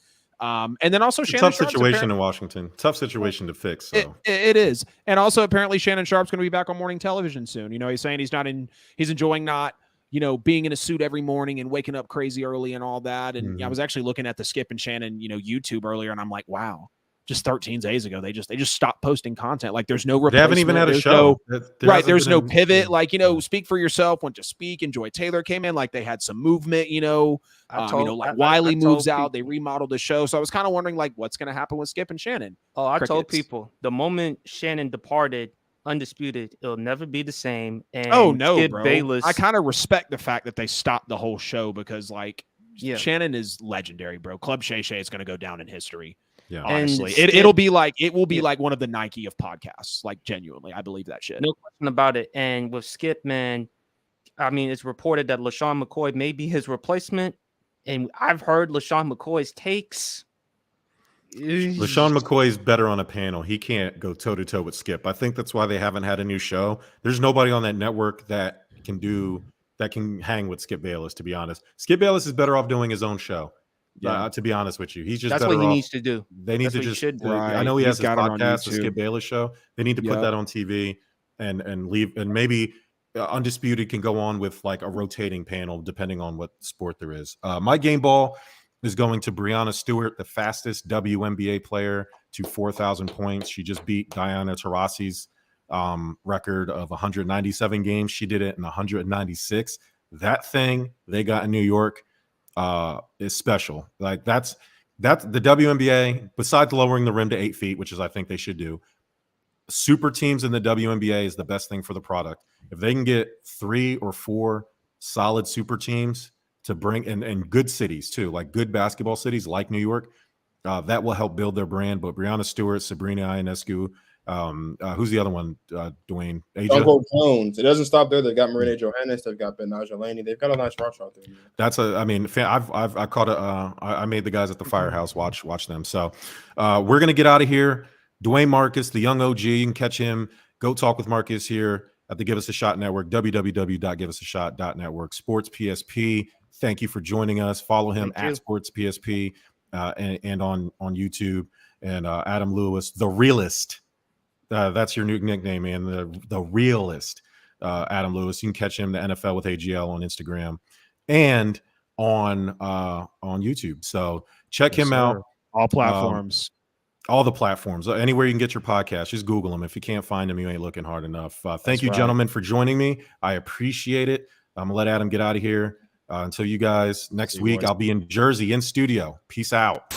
And then also Shannon tough situation in Washington. Tough situation to fix. So. It is. And also apparently Shannon Sharp's going to be back on morning television soon. He's saying he's enjoying not, being in a suit every morning and waking up crazy early and all that. And I was actually looking at the Skip and Shannon, YouTube earlier, and I'm like, wow. Just 13 days ago, they just stopped posting content. Like there's no replacement. They haven't even had a show. There's no pivot. Like, speak for yourself, went to speak, and Joy Taylor came in. Like they had some movement, Wiley moves out. They remodeled the show. So I was kind of wondering like what's going to happen with Skip and Shannon. Oh, I told people the moment Shannon departed, Undisputed, it'll never be the same. And Skip bro. Bayless, I kind of respect the fact that they stopped the whole show because Shannon is legendary, bro. Club Shay Shay is going to go down in history. Yeah, honestly, it will be like one of the Nike of podcasts. Like genuinely, I believe that shit. No question about it. And with Skip, man, I mean, it's reported that LaShawn McCoy may be his replacement, and I've heard LaShawn McCoy's takes. LaShawn McCoy's better on a panel. He can't go toe to toe with Skip. I think that's why they haven't had a new show. There's nobody on that network that can hang with Skip Bayless. To be honest, Skip Bayless is better off doing his own show. Yeah, to be honest with you, he's just that's better what he off. Needs to do. They need to just. I know he has his podcast, the Skip Bayless Show. They need to put that on TV and leave and maybe Undisputed can go on with like a rotating panel depending on what sport there is. My game ball is going to Breanna Stewart, the fastest WNBA player to 4,000 points. She just beat Diana Taurasi's record of 197 games. She did it in 196. That thing they got in New York is special. Like that's the WNBA, besides lowering the rim to 8 feet, which is I think they should do. Super teams in the WNBA is the best thing for the product. If they can get 3 or 4 solid super teams to bring and good cities too, like good basketball cities like New York, that will help build their brand. But Breanna Stewart, Sabrina Ionescu, who's the other one? Dwayne Aja? Uncle Jones. It doesn't stop there. They've got Marina Johannes. They've got Ben Laney. They've got a nice roster out there. That's I caught I made the guys at the Firehouse watch them. So we're gonna get out of here. Dwayne Marcus, the young OG, you can catch him. Go talk with Marcus here at the Give Us a Shot Network, www.giveusashot.network. Sports PSP. Thank you for joining us. Follow him at Sports PSP and on YouTube. And Adam Lewis, the realist. That's your new nickname, man. The realist, Adam Lewis. You can catch him, the NFL with AGL, on Instagram and on YouTube. So check him out. All platforms. All the platforms. Anywhere you can get your podcast, just Google them. If you can't find them, you ain't looking hard enough. Thank you, gentlemen, for joining me. I appreciate it. I'm going to let Adam get out of here. Until you guys next week, I'll be in Jersey in studio. Peace out.